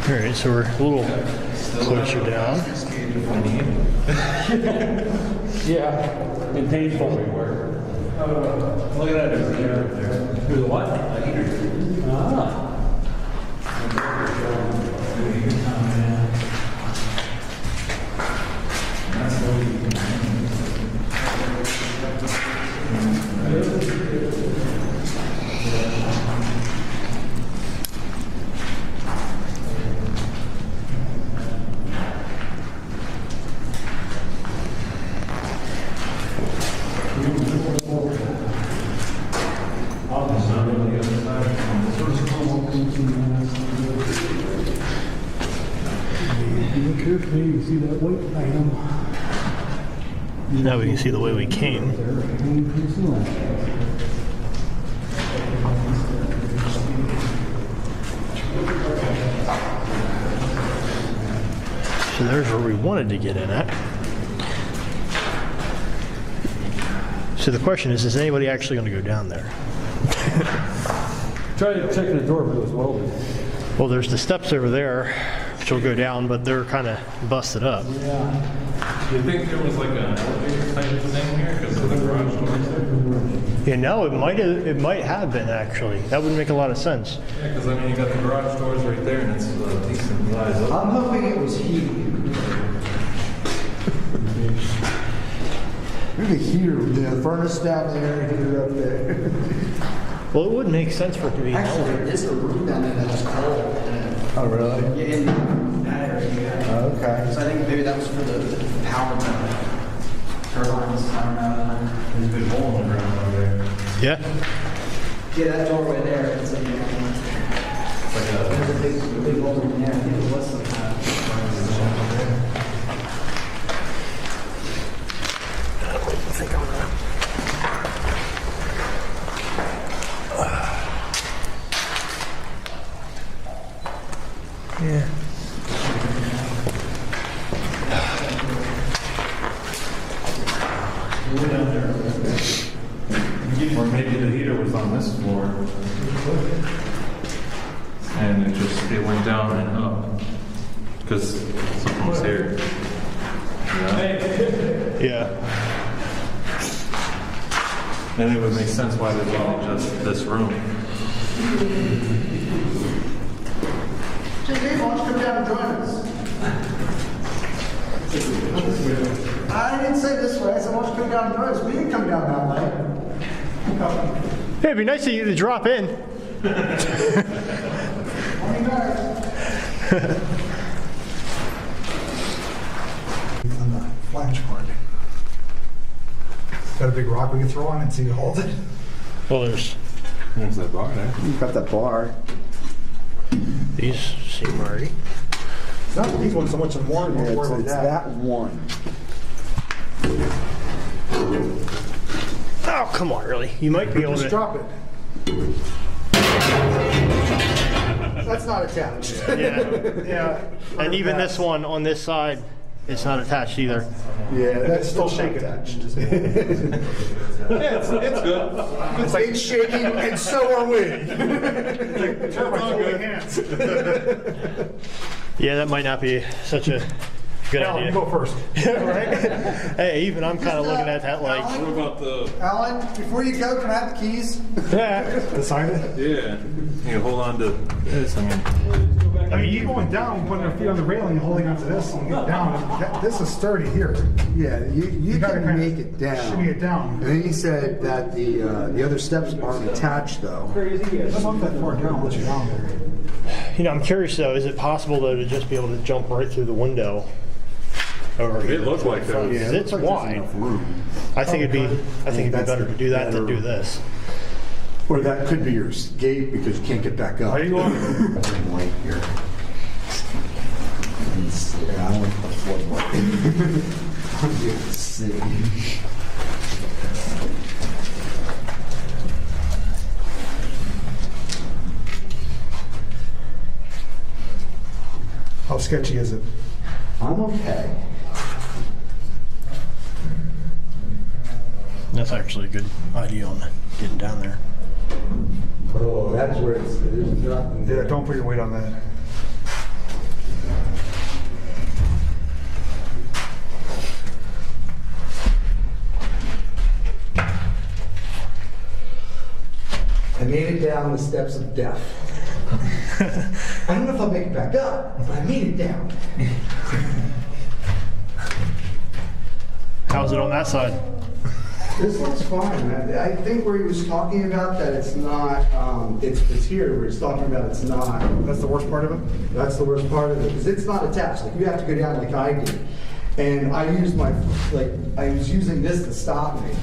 S9: All right, so we're a little closer down.
S6: Yeah. And painful. Look at that. There's a what? A heater. Ah.
S9: Now we can see the way we came. So there's where we wanted to get in at. So the question is anybody actually going to go down there?
S6: Try to check the door, but it was welded.
S9: Well, there's the steps over there, which will go down, but they're kind of busted up.
S6: Yeah.
S10: Do you think there was like an elevator type of thing here because of the garage doors?
S9: Yeah, no, it might have been actually. That would make a lot of sense.
S10: Yeah, because I mean you got the garage doors right there and it's a decent size up.
S2: I'm hoping it was heat. Maybe the heater, the furnace down there, heater up there.
S9: Well, it would make sense for it to be an
S2: Actually,
S9: elevator.
S2: there is a room down there that's cold.
S7: Oh, really?
S2: Yeah, in that area.
S7: Oh, okay.
S2: So I think maybe that was for the power turbines. I don't know.
S10: There's a big hole in the ground over there.
S9: Yeah.
S2: Yeah, that doorway there. It's like, there's a big hole in there. I think it was some kind of.
S9: Yeah.
S10: Or maybe the heater was on this floor. And it went down and up. Because something was here. Yeah.
S9: Yeah.
S10: And it would make sense why they wanted just this room.
S2: Hey, Dave, why don't you come down and join us? I didn't say this way. I said, why don't you come down and join us? We can come down that way.
S9: Hey, it'd be nice of you to drop in.
S2: I'll be back. On the flange board. Got a big rock we can throw on and see it hold it.
S9: Well, there's
S10: There's that bar there.
S7: You've got that bar.
S9: these seem already.
S2: It's not these ones so much as more.
S7: Yeah, it's that one.
S9: Oh, come on, really? You might be able
S2: Just
S9: to.
S2: drop it. That's not attached.
S9: Yeah.
S2: Yeah.
S9: And even this one on this side, it's not attached either.
S2: Yeah, that's still shaking. It's good. It's shaking, and so are we.
S9: Yeah, that might not be such a good
S2: Alan,
S9: idea.
S2: you go first.
S9: Right? Hey, even I'm kind of looking at that like.
S10: What about the...
S2: Alan, before you go, can I have the keys?
S9: Yeah.
S2: The sign it?
S10: Yeah. You can hold on to this. I mean...
S2: I mean, you going down, putting your feet on the railing, holding onto this and get down. This is sturdy here.
S7: Yeah, you
S2: gotta
S7: can
S2: kinda
S7: make it down.
S2: shimmy it down.
S7: And then he said that the other steps aren't attached though.
S2: Let's not that far down, let you down there.
S9: You know, I'm curious though. Is it possible though to just be able to jump right through the window
S1: over here.
S10: It looked like that.
S1: Because it's wide. I think it'd be better to do that than do this.
S7: Or that could be your gate because you can't get back up.
S10: How you going?
S7: Light here. I don't want the floodlight. I'm going to see.
S2: How sketchy is it?
S7: I'm okay.
S9: That's actually a good idea on getting down there.
S7: Oh, that's where it's. There's nothing.
S2: Yeah, don't put your weight on that.
S7: I made it down the steps of death. I don't know if I'll make it back up, but I made it down.
S9: How's it on that side?
S7: This looks fine. I think where he was talking about that it's not, it's here where he's talking about it's not.
S2: That's the worst part of it?
S7: That's the worst part of it, because it's not attached. Like, you have to go down like I did. And I used I was using this to stop me.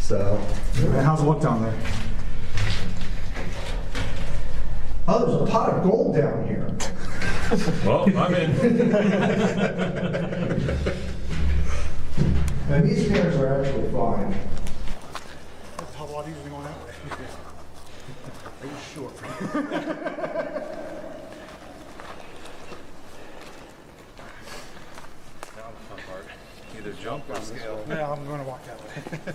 S7: So.
S2: And how's it look down there?
S7: Oh, there's a pot of gold down here.
S10: Well, I'm in.
S7: And these stairs are actually fine.
S2: That's a lot easier than going that way. Are you sure?
S10: Either jump or scale.
S2: Yeah, I'm going to walk that way.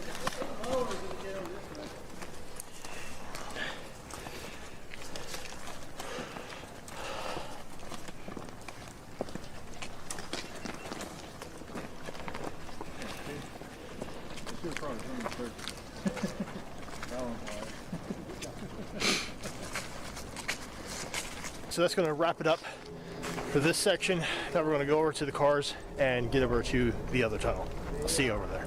S9: So that's going to wrap it up for this section. Now we're going to go over to the cars and get over to the other tunnel. I'll see you over there.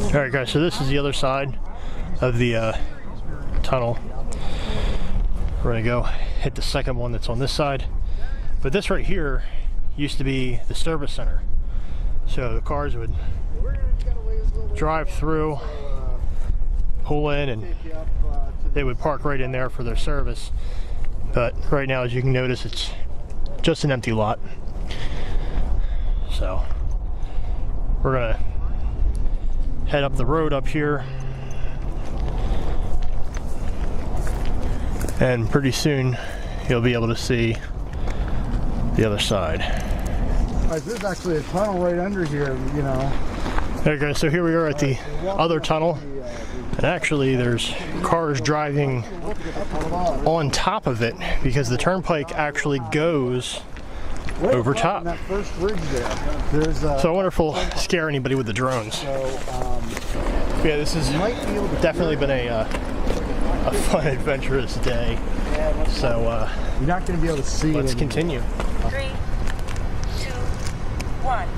S9: All right, guys, so this is the other side of the tunnel. We're gonna go hit the second one that's on this side. But this right here used to be the service center. So the cars would drive through, pull in, and they would park right in there for their service. But right now, as you can notice, it's just an empty lot. So we're gonna head up the road up here, and pretty soon you'll be able to see the other side.
S2: There's actually a tunnel right under here, you know.
S9: Okay, guys, so here we are at the other tunnel, and actually there's cars driving on top of it because the turnpike actually goes over top.
S2: That first ridge there.
S9: So I wonder if we'll scare anybody with the drones. Yeah, this has definitely been a fun, adventurous day. So
S2: you're not going to be able to see.
S9: Let's continue.
S11: 3, 2, 1.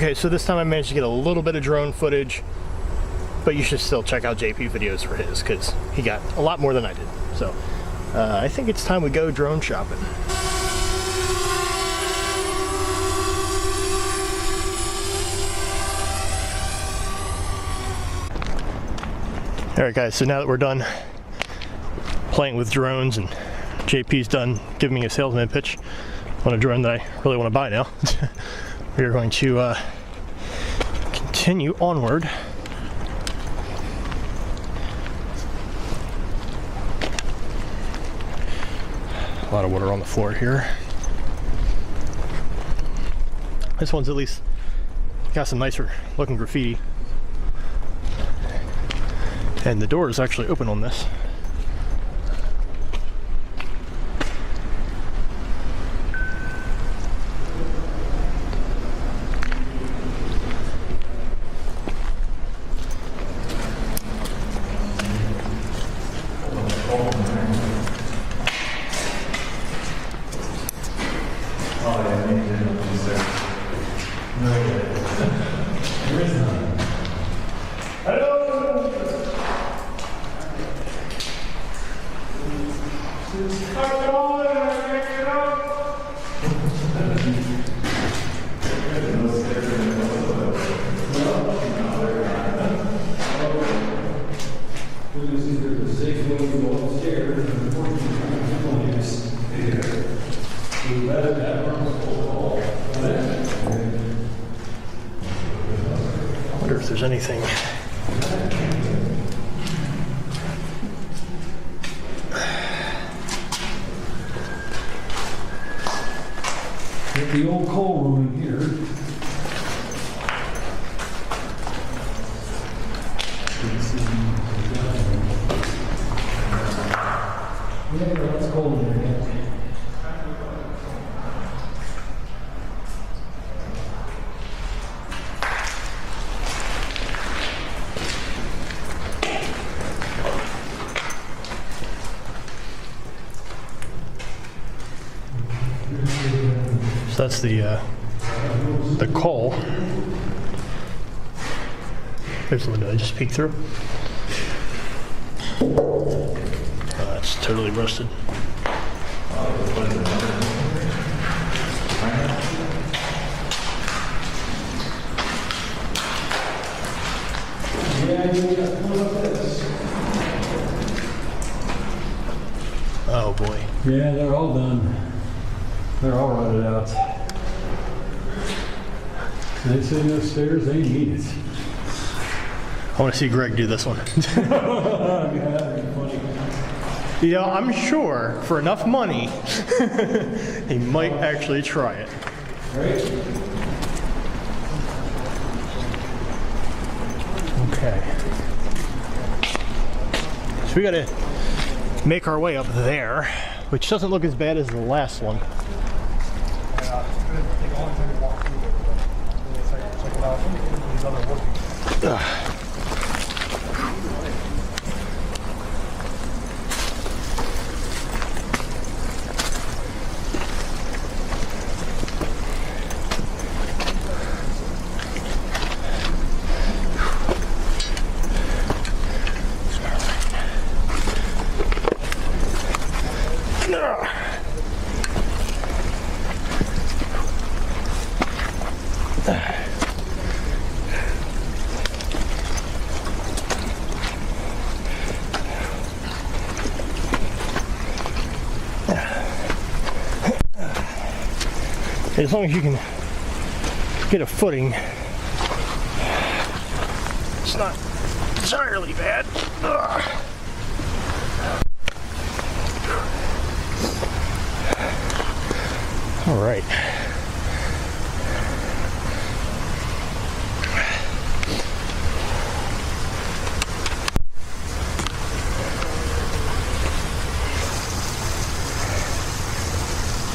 S9: Okay, so this time I managed to get a little bit of drone footage, but you should still check out JP videos for his, because he got a lot more than I did. So I think it's time we go drone shopping. Alright guys, so now that we're done playing with drones and JP's done giving me a salesman pitch on a drone that I really want to buy now, we are going to continue onward. A lot of water on the floor here. This one's at least got some nicer looking graffiti. And the door is actually open on this. I wonder if there's anything.
S6: Get the old coal room in here. Yeah, that's cold in there.
S9: So that's the coal. There's the window I just peeked through. It's totally rusted. Oh boy.
S6: Yeah, they're all done. They're all rotted out. They say no stairs, they need it.
S9: I want to see Greg do this one. You know, I'm sure for enough money, he might actually try it. Okay. So we got to make our way up there, which doesn't look as bad as the last one. As long as you can get a footing, it's not entirely bad. Ugh. All right.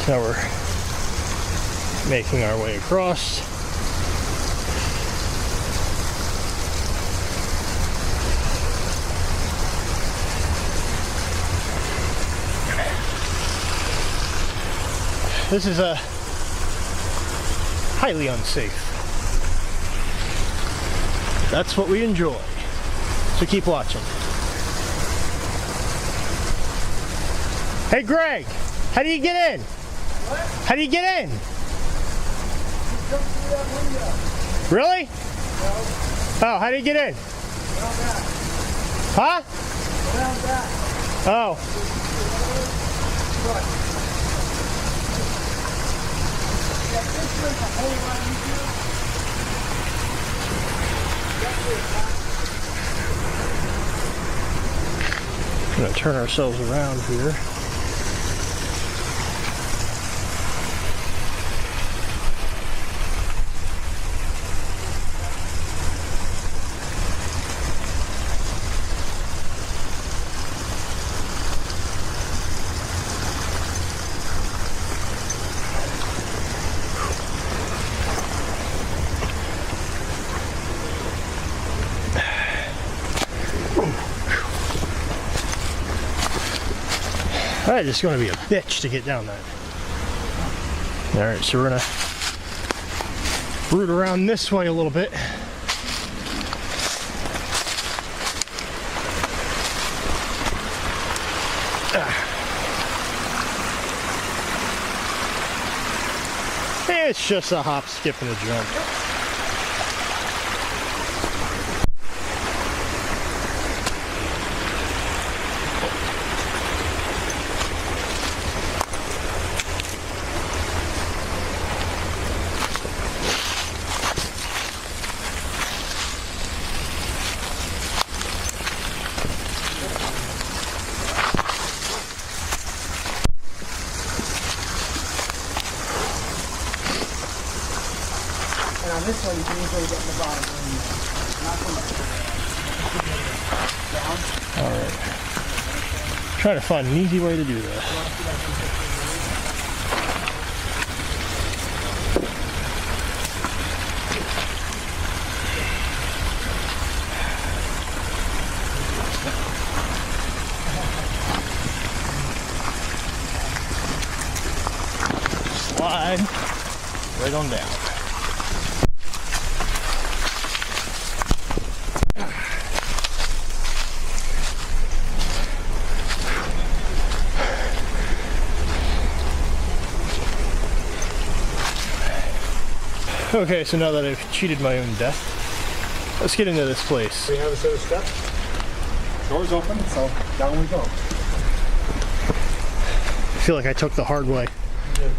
S9: Now we're making our way across. This is highly unsafe. That's what we enjoy. So keep watching. Hey Greg, how do you get in? What? How do you get in?
S2: Jump through that window.
S9: Really?
S2: No.
S9: Oh, how do you get in?
S2: Around back.
S9: Huh?
S2: Around back.
S9: Oh.
S2: Right. Yeah, this was a whole lot easier.
S9: We're gonna turn ourselves around here. Alright, it's going to be a bitch to get down that. Alright, so we're going to root around this way a little bit. It's just a hop, skip, and a jump.
S2: And on this one, you can easily get in the bottom room. Not so much. Down.
S9: Alright. Try to find an easy way to do that. Slide right on down. Okay, so now that I've cheated my own death, let's get into this place.
S10: We have a set of steps. Doors open, so down we go.
S9: I feel like I took the hard way.
S10: Yeah.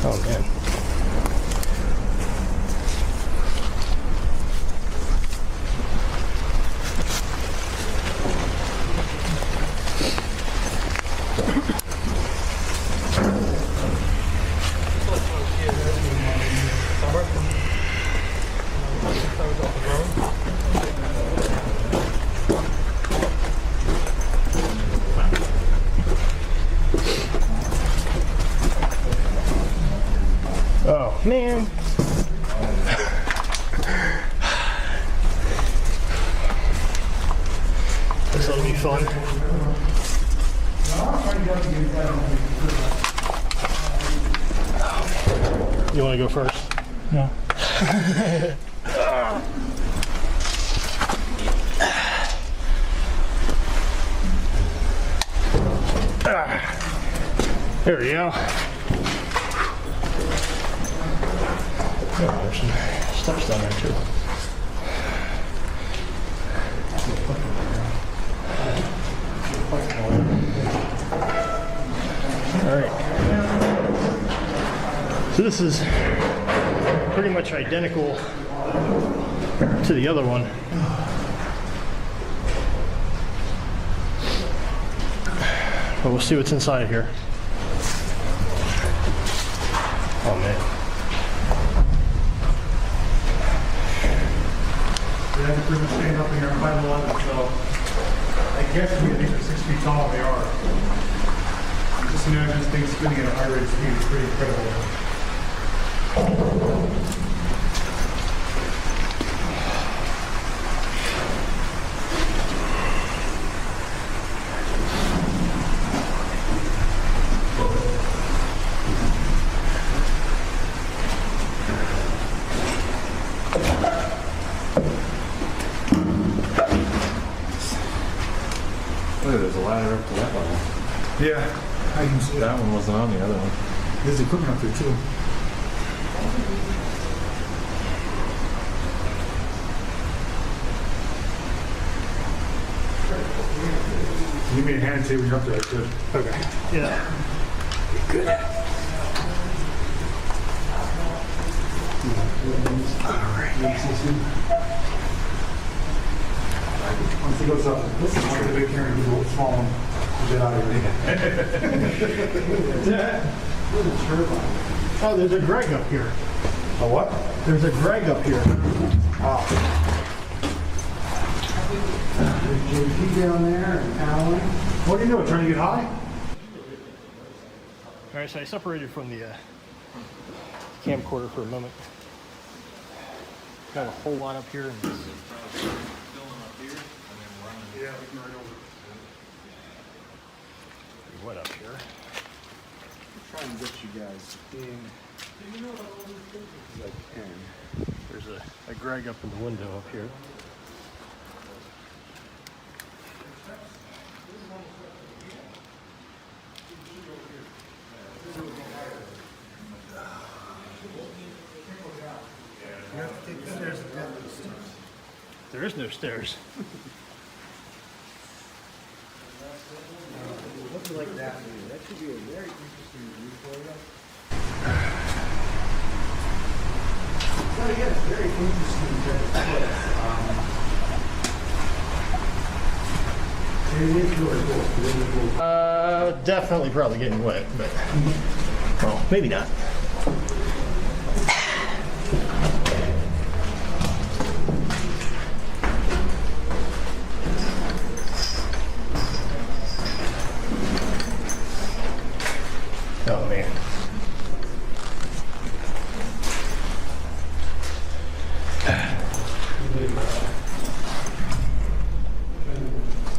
S9: Oh man. Oh man. This will be fun. You want to go first?
S6: No.
S9: There we go. Oh, there's some steps down there too. Alright. So this is pretty much identical to the other one. But we'll see what's inside here. Oh man.
S10: We have to pretty much stand up in here and climb the ladder, so I guess these are 6 feet tall, they are. Just imagine this thing spinning at a high rate of speed, it's pretty incredible.
S11: Look, there's a ladder up to that level.
S10: Yeah, I can see
S11: That one wasn't on the other one.
S10: There's equipment up there too. You made a hand say when you're up there, good.
S9: Okay. Yeah.
S10: Good. Alright. Once he goes up, listen, I'll get a big camera and do a small one. Get out of here.
S9: Oh, there's a Greg up here.
S10: A what?
S9: There's a Greg up here.
S10: Oh.
S2: There's JP down there and Alan.
S10: What are you doing, trying to get high?
S9: All right, so I separated from the camcorder for a moment. Got a whole lot up here. And
S11: Yeah, we can run over.
S9: what up here?
S7: Try and get you guys in as I can.
S9: There's a Greg up in the window up here.
S2: You have to take the stairs to get those stairs.
S9: There is no stairs.
S2: Looking like that view. That should be a very interesting view for you. So yeah, it's very interesting
S9: Definitely probably getting wet, but well, maybe not. Oh man.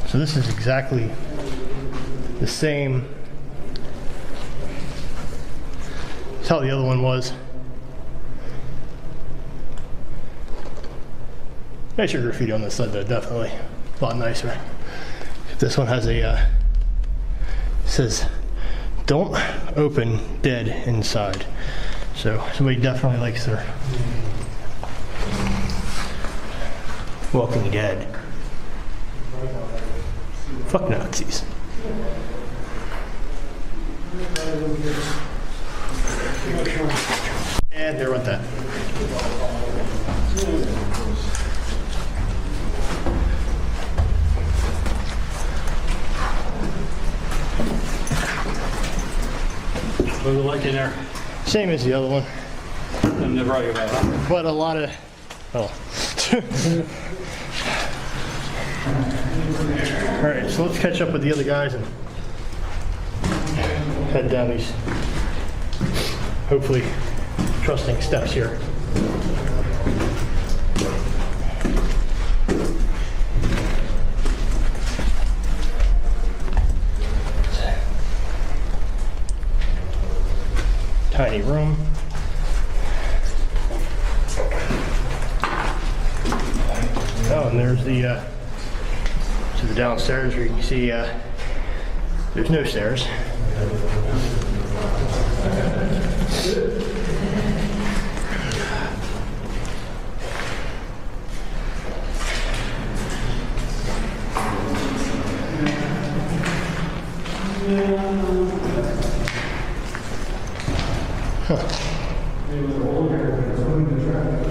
S9: So this is exactly the same as how the other one was. Nicer graffiti on this side though, definitely. A lot nicer. This one has a, says, "Don't open dead inside." So somebody definitely likes their Walking Dead. Fuck Nazis. And there went that.
S6: What was it like in there?
S9: Same as the other one.
S6: I'm never right about that.
S9: But a lot of, oh. All right, so let's catch up with the other guys and head down these, hopefully, trusting steps here. Tiny room. Oh, and there's the to the downstairs where you can see there's no stairs. Huh.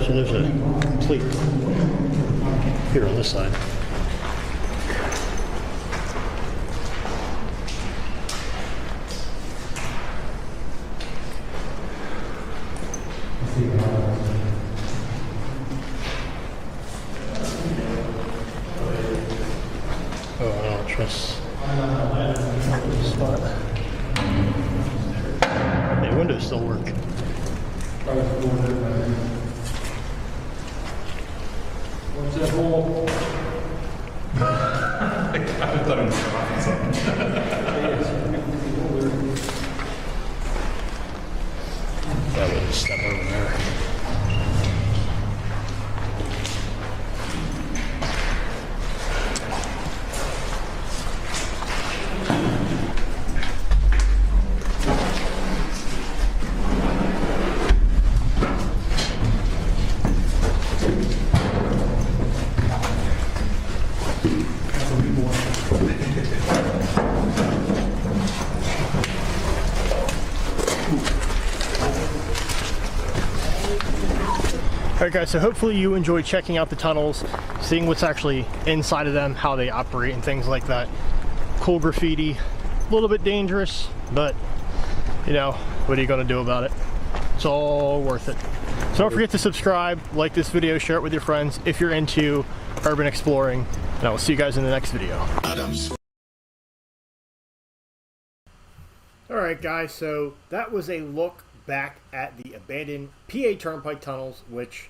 S9: So there's a complete here on this side. Oh, I don't trust this spot. The windows still work.
S6: What's that hole?
S11: I thought it was something.
S9: That wouldn't step over there. Alright guys, so hopefully you enjoyed checking out the tunnels, seeing what's actually inside of them, how they operate and things like that. Cool graffiti, a little bit dangerous, but you know, what are you going to do about it? It's all worth it. So don't forget to subscribe, like this video, share it with your friends if you're into urban exploring, and I will see you guys in the next video.
S1: Alright guys, so that was a look back at the abandoned PA Turnpike tunnels, which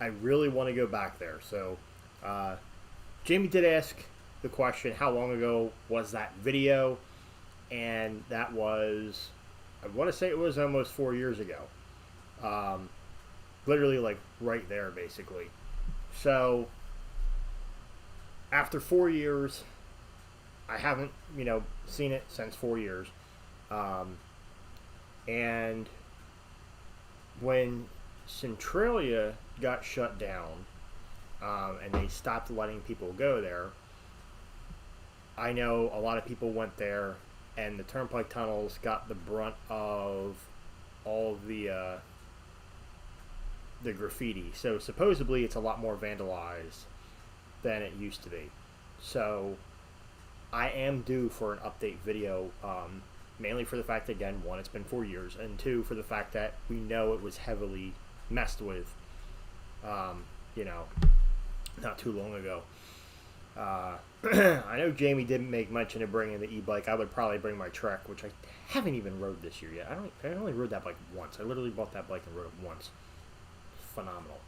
S1: I really want to go back there. So Jamie did ask the question, how long ago was that video? And that was, I want to say it was almost 4 years ago. Literally like right there basically. So after 4 years, I haven't, you know, seen it since 4 years. And when Centralia got shut down, and they stopped letting people go there, I know a lot of people went there, and the turnpike tunnels got the brunt of all of the graffiti. So supposedly it's a lot more vandalized than it used to be. So I am due for an update video, mainly for the fact that, again, one, it's been 4 years, and two, for the fact that we know it was heavily messed with, you know, not too long ago. I know Jamie didn't make mention of bringing the e-bike. I would probably bring my Trek, which I haven't even rode this year yet. I only rode that bike once. I literally bought that bike and rode it once. Phenomenal.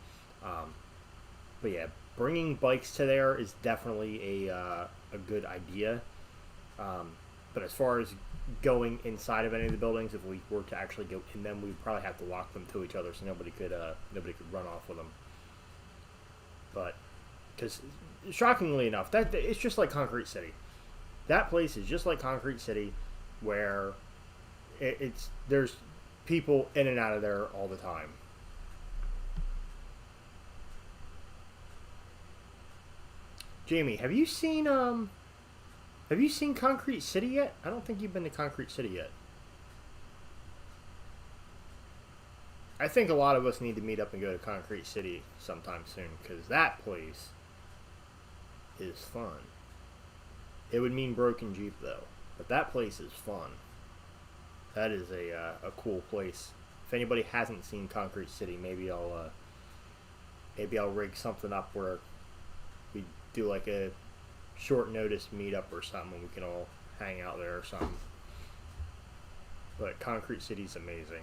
S1: But yeah, bringing bikes to there is definitely a good idea. But as far as going inside of any of the buildings, if we were to actually go in them, we'd probably have to lock them to each other so nobody could run off with them. But because shockingly enough, that it's just like Concrete City. That place is just like Concrete City, where there's people in and out of there all the time. Jamie, have you seen Concrete City yet? I don't think you've been to Concrete City yet. I think a lot of us need to meet up and go to Concrete City sometime soon, because that place is fun. It would mean broken Jeep though, but that place is fun. That is a cool place. If anybody hasn't seen Concrete City, maybe I'll rig something up where we do like a short notice meetup or something, we can all hang out there or something. But Concrete City's amazing.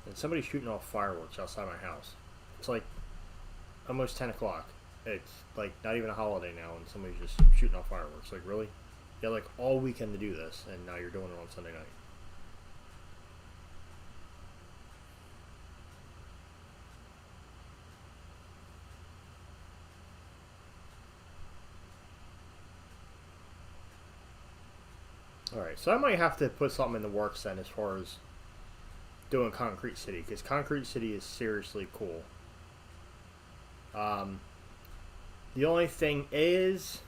S1: And somebody's shooting off fireworks outside my house. It's like almost 10 o'clock. It's like not even a holiday now, and somebody's just shooting off fireworks. Like, really? You had like all weekend to do this, and now you're doing it on Sunday night. Alright, so I might have to put something in the works then as far as doing Concrete City, because Concrete City is seriously cool. The only thing is,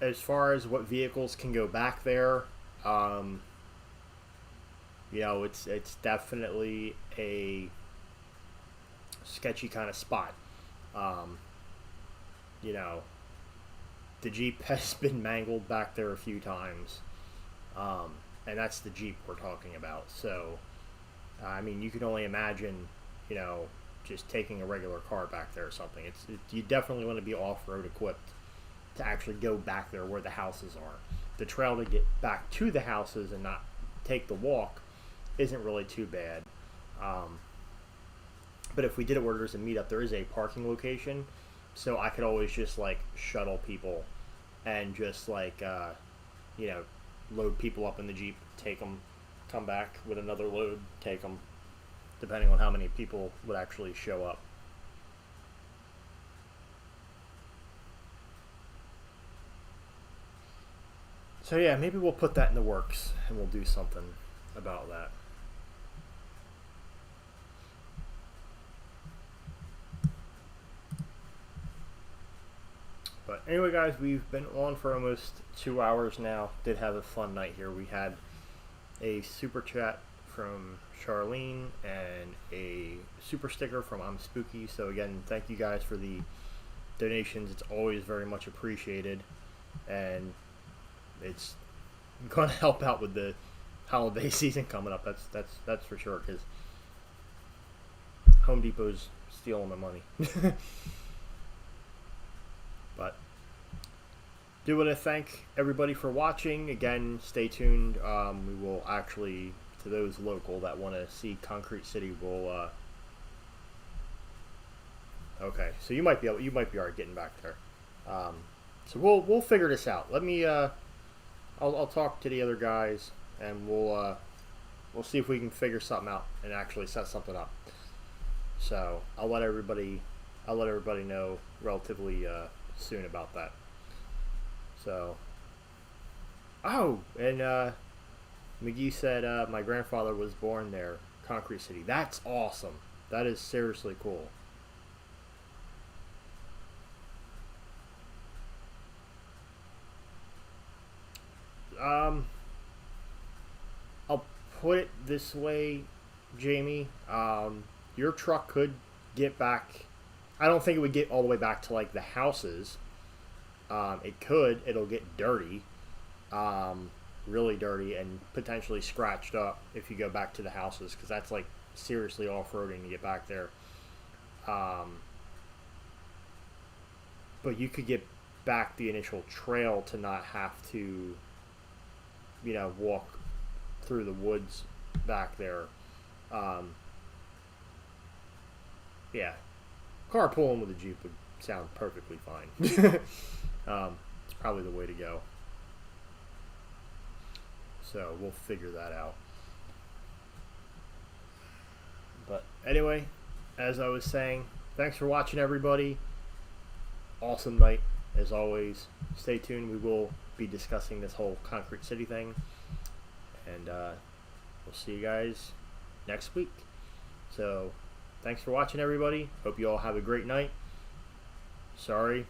S1: as far as what vehicles can go back there, you know, it's definitely a sketchy kind of spot. You know, the Jeep has been mangled back there a few times, and that's the Jeep we're talking about. So, I mean, you can only imagine, you know, just taking a regular car back there or something. You definitely want to be off-road equipped to actually go back there where the houses are. The trail to get back to the houses and not take the walk isn't really too bad. But if we did it where there's a meetup, there is a parking location, so I could always just like shuttle people and just like you know, load people up in the Jeep, take them, come back with another load, take them, depending on how many people would actually show up. So yeah, maybe we'll put that in the works and we'll do something about that. anyway, guys, we've been on for almost 2 hours now. Did have a fun night here. We had a super chat from Charlene and a super sticker from I'm Spooky. So again, thank you guys for the donations. It's always very much appreciated, and it's going to help out with the holiday season coming up. That's for sure, because Home Depot's stealing my money. But do want to thank everybody for watching. Again, stay tuned. We will actually, to those local that want to see Concrete City, we'll okay, so you might be already getting back there. So we'll figure this out. Let me I'll talk to the other guys, and we'll see if we can figure something out and actually set something up. So I'll let everybody know relatively soon about that. So, oh, and McGee said my grandfather was born there, Concrete City. That's awesome. That is seriously cool. I'll put it this way, Jamie. Your truck could get back. I don't think it would get all the way back to like the houses. It could. It'll get dirty, really dirty, and potentially scratched up if you go back to the houses, because that's like seriously off-roading to get back there. But you could get back the initial trail to not have to, walk through the woods back there. Yeah, carpooling with a Jeep would sound perfectly fine. It's probably the way to go. So we'll figure that out. But anyway, as I was saying, thanks for watching, everybody. Awesome night, as always. Stay tuned. We will be discussing this whole Concrete City thing. And we'll see you guys next week. So thanks for watching, everybody. Hope you all have a great night. Sorry,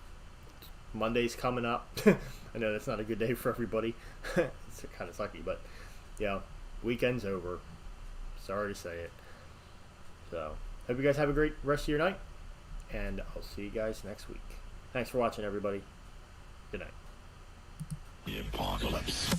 S1: Monday's coming up. I know that's not a good day for everybody. It's kind of sucky, but weekend's over. Sorry to say it. So hope you guys have a great rest of your night, and I'll see you guys next week. Thanks for watching, everybody. Good night.
S12: The apocalypse.